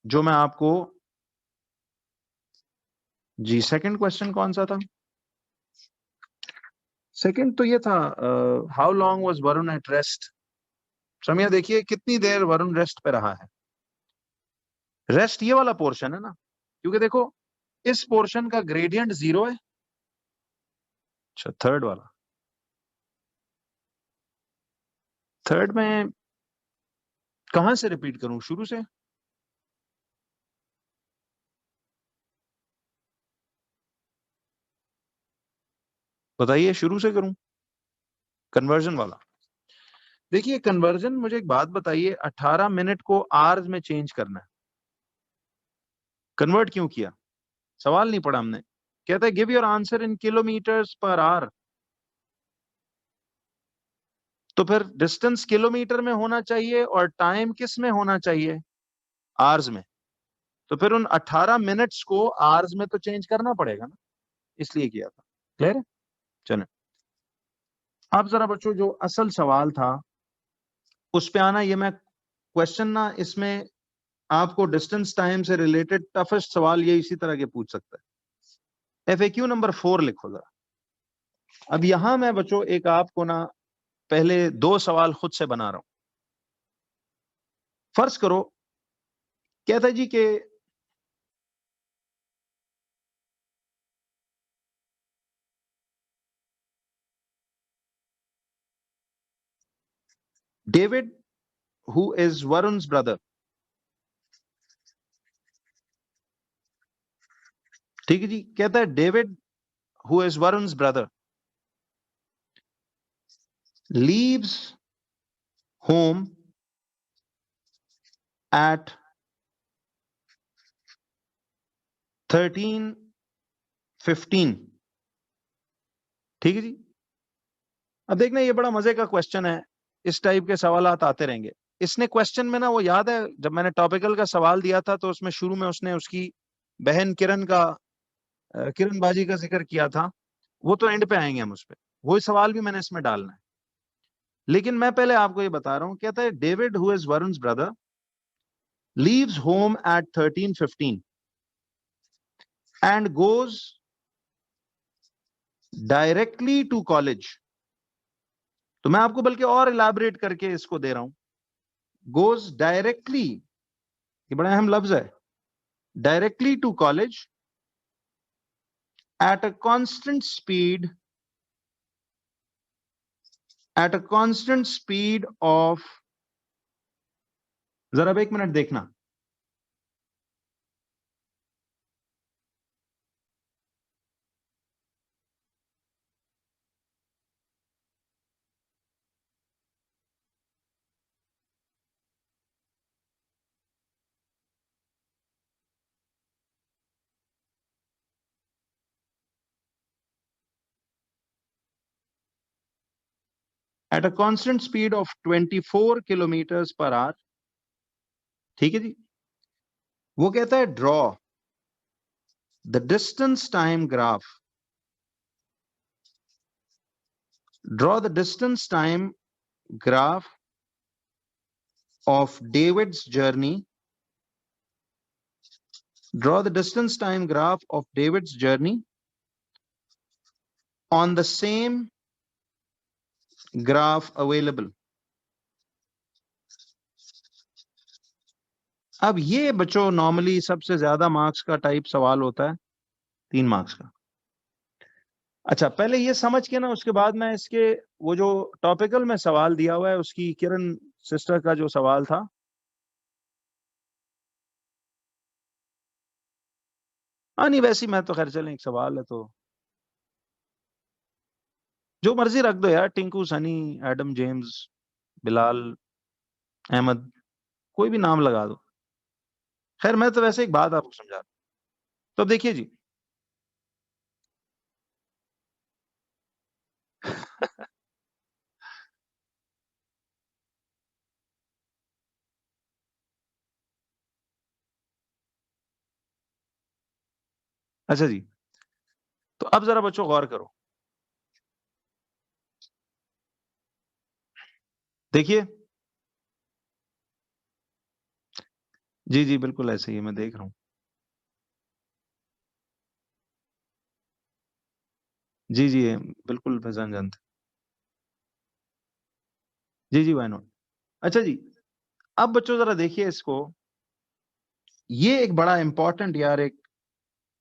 जो मैं आपको, जी सेकंड क्वेश्चन कौन सा था? सेकंड तो ये था, how long was Varun at rest. Samiya देखिए कितनी देर वरुण रेस्ट पे रहा है। रेस्ट ये वाला पोर्शन है ना, क्योंकि देखो इस पोर्शन का ग्रेडियंट 0 है। अच्छा, थर्ड वाला, थर्ड में कहां से रिपीट करूं, शुरू से? बताइए, शुरू से करूं कन्वर्जन वाला? देखिए कन्वर्जन, मुझे एक बात बताइए, 18 मिनट को आवर्स में चेंज करना है, कन्वर्ट क्यों किया? सवाल नहीं पढ़ा हमने। कहता है give your answer in kilometres per hour. तो फिर डिस्टेंस किलोमीटर में होना चाहिए और टाइम किस में होना चाहिए, आवर्स में। तो फिर उन 18 मिनट्स को आवर्स में तो चेंज करना पड़ेगा ना, इसलिए किया था। क्लियर है? चलो अब जरा बच्चों जो असल सवाल था उस पे आना। ये मैं क्वेश्चन ना इसमें आपको डिस्टेंस टाइम से रिलेटेड टफेस्ट सवाल ये इसी तरह के पूछ सकता है। FAQ नंबर 4 लिखो जरा। अब यहां मैं बच्चों एक आपको ना पहले 2 सवाल खुद से बना रहा हूं। फर्ज करो, कहता है जी कि David who is Varun's brother, ठीक है जी, कहता है David who is Varun's brother leaves home at 13:15। ठीक है जी। अब देखना ये बड़ा मजे का क्वेश्चन है, इस टाइप के सवाल आते रहेंगे। इसने क्वेश्चन में ना, वो याद है जब मैंने टॉपिकल का सवाल दिया था तो उसमें शुरू में उसने उसकी बहन किरण का, किरण बाजी का जिक्र किया था। वो तो एंड पे आएंगे हम उस पर, वही सवाल भी मैंने इसमें डालना है। लेकिन मैं पहले आपको ये बता रहा हूं, कहता है David who is Varun's brother leaves home at 13:15 and goes directly to college. तो मैं आपको बल्कि और इलाबरेट करके इसको दे रहा हूं, गोज डायरेक्टली, ये बड़ा अहम लफ्ज है, directly to college at a constant speed, at a constant speed of, जरा अब 1 मिनट देखना, at a constant speed of 24 kilometre per hour. ठीक है जी। वो कहता है draw the distance time graph, draw the distance time graph of David's journey, draw the distance time graph of David's journey on the same graph available. अब ये बच्चों normally सबसे ज्यादा मार्क्स का टाइप सवाल होता है, 3 मार्क्स का। अच्छा, पहले ये समझ के ना, उसके बाद मैं इसके वो जो टॉपिकल में सवाल दिया हुआ है उसकी किरण सिस्टर का जो सवाल था, हाँ नहीं वैसे मैं तो खैर चलें, एक सवाल है तो जो मर्जी रख दो यार, टिंकू, सनी, एडम, जेम्स, बिलाल, अहमद, कोई भी नाम लगा दो। खैर मैं तो वैसे एक बात आपको समझा रहा हूं। तो अब देखिए जी। अच्छा जी, तो अब जरा बच्चों गौर करो। देखिए, जी जी बिल्कुल ऐसे ही है, मैं देख रहा हूँ। जी जी बिल्कुल पहचान जानते। जी जी वाई नॉट। अच्छा जी, अब बच्चों जरा देखिए इसको, ये एक बड़ा इंपॉर्टेंट यार, एक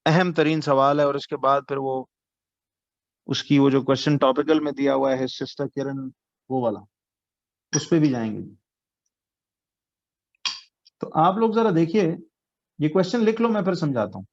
अहम तरीन सवाल है, और इसके बाद फिर वो उसकी वो जो क्वेश्चन टॉपिकल में दिया हुआ है सिस्टर किरण, वो वाला, उस पे भी जाएंगे। तो आप लोग जरा देखिए, ये क्वेश्चन लिख लो, मैं फिर समझाता हूँ।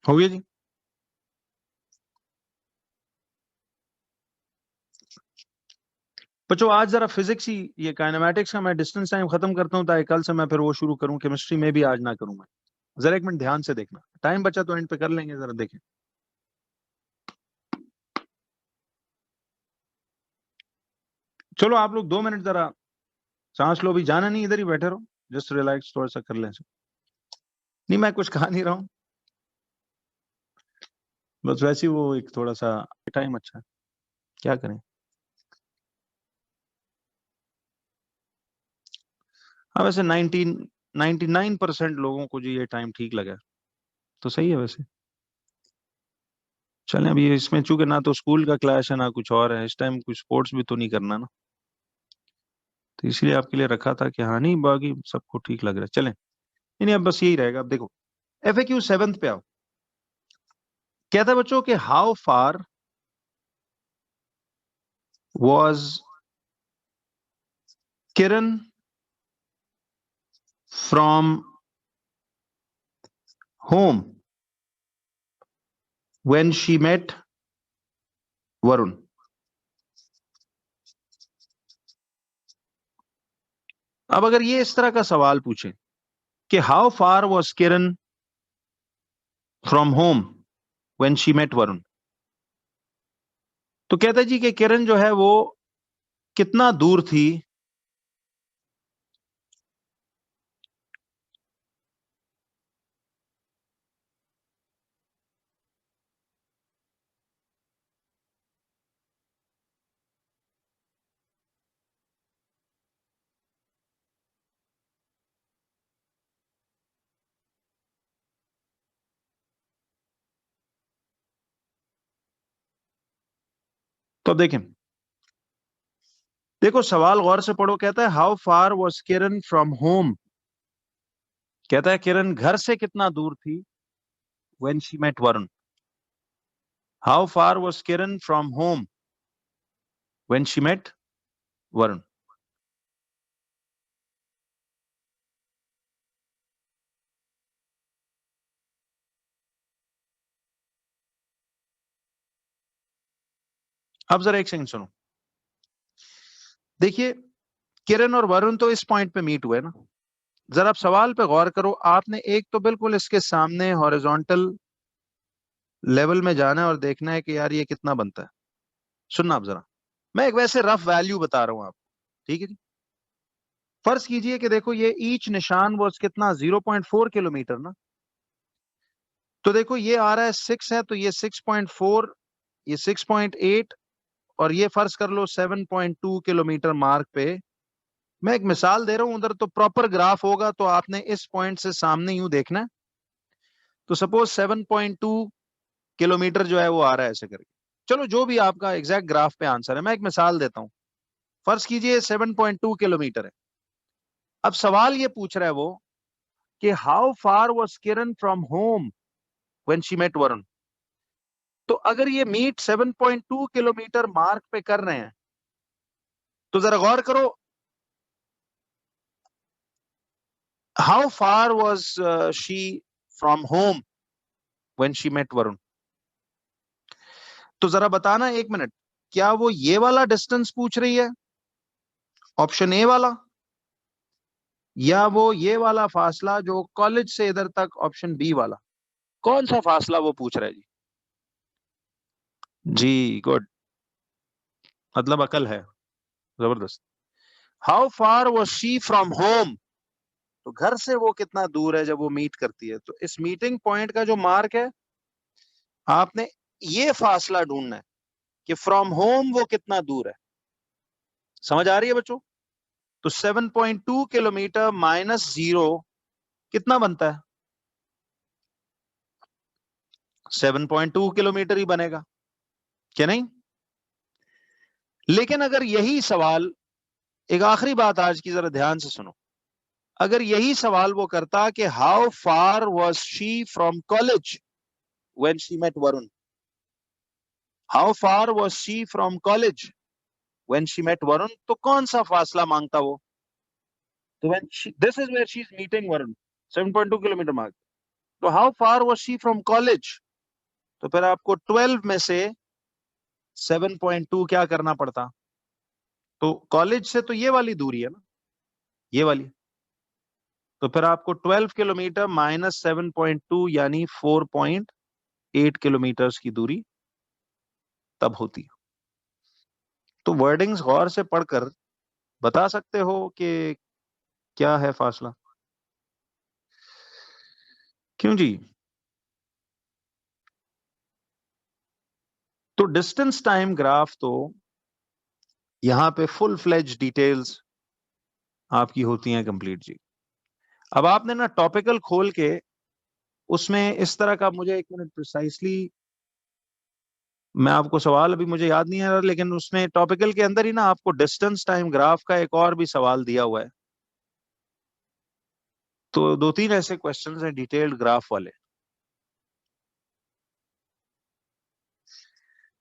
हो गया जी। बच्चों आज जरा फिजिक्स ही, ये काइनेमैटिक्स का मैं डिस्टेंस टाइम खत्म करता हूँ, ताकि कल से मैं फिर वो शुरू करूँ, केमिस्ट्री में भी आज ना करूँ मैं। जरा एक मिनट ध्यान से देखना, टाइम बचा तो एंड पे कर लेंगे, जरा देखें। चलो आप लोग 2 मिनट जरा सांस लो, भी जाना नहीं, इधर ही बैठे रहो, जस्ट रिलैक्स, थोड़ा सा कर लें। नहीं मैं कुछ कहा नहीं रहा हूँ, बस वैसे ही वो एक थोड़ा सा टाइम अच्छा है, क्या करें। हाँ वैसे 99% लोगों को जो ये टाइम ठीक लगा, तो सही है वैसे। चलें, अभी इसमें चूंकि ना तो स्कूल का क्लास है ना कुछ और है, इस टाइम कुछ स्पोर्ट्स भी तो नहीं करना ना, तो इसलिए आपके लिए रखा था कि हाँ, नहीं बाकी सबको ठीक लग रहा है, चलें। नहीं नहीं, अब बस यही रहेगा। अब देखो, FAQ 7th पे आओ। कहता है बच्चों कि how far was Kiran from home when she met Varun. अब अगर ये इस तरह का सवाल पूछे कि how far was Kiran from home when she met Varun, तो कहता है जी कि किरण जो है वो कितना दूर थी, तो अब देखें, देखो सवाल गौर से पढ़ो। कहता है how far was Kiran from home, कहता है किरण घर से कितना दूर थी when she met Varun? How far was Kiran from home when she met Varun? अब जरा एक सेकंड सुनो। देखिए, किरण और वरुण तो इस पॉइंट पे मीट हुए ना। जरा आप सवाल पे गौर करो। आपने एक तो बिल्कुल इसके सामने हॉरिजॉन्टल लेवल में जाना है और देखना है कि यार ये कितना बनता है। सुनना आप जरा, मैं एक वैसे रफ वैल्यू बता रहा हूं आपको, ठीक है जी। फर्ज कीजिए कि देखो ये ईच निशान वो कितना 0.4 किलोमीटर ना। तो देखो ये आ रहा है 6 है, तो ये 6.4, ये 6.8 और ये फर्ज कर लो 7.2 किलोमीटर मार्क पे। मैं एक मिसाल दे रहा हूं, उधर तो प्रॉपर ग्राफ होगा तो आपने इस पॉइंट से सामने यूं देखना है। तो सपोज 7.2 किलोमीटर जो है वो आ रहा है ऐसे करके। चलो जो भी आपका एग्जैक्ट ग्राफ पे आंसर है, मैं एक मिसाल देता हूं। फर्ज कीजिए 7.2 किलोमीटर है। अब सवाल ये पूछ रहा है वो कि how far was Kiran from home when she met Varun. तो अगर ये मीट 7.2 किलोमीटर मार्क पे कर रहे हैं तो जरा गौर करो, how far was she from home when she met Varun. तो जरा बताना एक मिनट, क्या वो ये वाला डिस्टेंस पूछ रही है, ऑप्शन ए वाला, या वो ये वाला फासला जो कॉलेज से इधर तक, ऑप्शन बी वाला? कौन सा फासला वो पूछ रहा है जी? जी गुड, मतलब अकल है, जबरदस्त। How far was she from home, तो घर से वो कितना दूर है जब वो मीट करती है। तो इस मीटिंग पॉइंट का जो मार्क है, आपने ये फासला ढूंढना है कि फ्रॉम होम वो कितना दूर है। समझ आ रही है बच्चों? तो 7.2 किलोमीटर माइनस 0 कितना बनता है? 7.2 किलोमीटर ही बनेगा, क्या नहीं? लेकिन अगर यही सवाल, एक आखिरी बात आज की, जरा ध्यान से सुनो। अगर यही सवाल वो करता कि how far was she from college when she met Varun, how far was she from college when she met Varun, तो कौन सा फासला मांगता वो? तो when this is where she is meeting Varun, 7.2 kilometre mark. तो how far was she from college, तो फिर आपको 12 में से 7.2 क्या करना पड़ता? तो कॉलेज से तो ये वाली दूरी है ना, ये वाली। तो फिर आपको 12 किलोमीटर माइनस 7.2 यानी 4.8 किलोमीटर की दूरी तब होती है। तो वर्डिंग्स गौर से पढ़कर बता सकते हो कि क्या है फासला। क्यों जी? तो डिस्टेंस टाइम ग्राफ तो यहां पे फुल फ्लेज डिटेल्स आपकी होती हैं कंप्लीट जी। अब आपने ना टॉपिकल खोल के उसमें इस तरह का, मुझे एक मिनट प्रिसाइसली, मैं आपको सवाल अभी मुझे याद नहीं आ रहा, लेकिन उसमें टॉपिकल के अंदर ही ना आपको डिस्टेंस टाइम ग्राफ का एक और भी सवाल दिया हुआ है। तो 2-3 ऐसे क्वेश्चंस हैं डिटेल्ड ग्राफ वाले।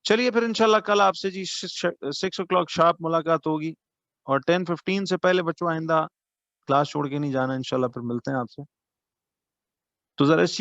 चलिए फिर इंशाल्लाह कल आपसे जी 6 o'clock शार्प मुलाकात होगी। और 10:15 से पहले बच्चों आइंदा क्लास छोड़ के नहीं जाना, इंशाल्लाह फिर मिलते हैं आपसे। तो जरा इस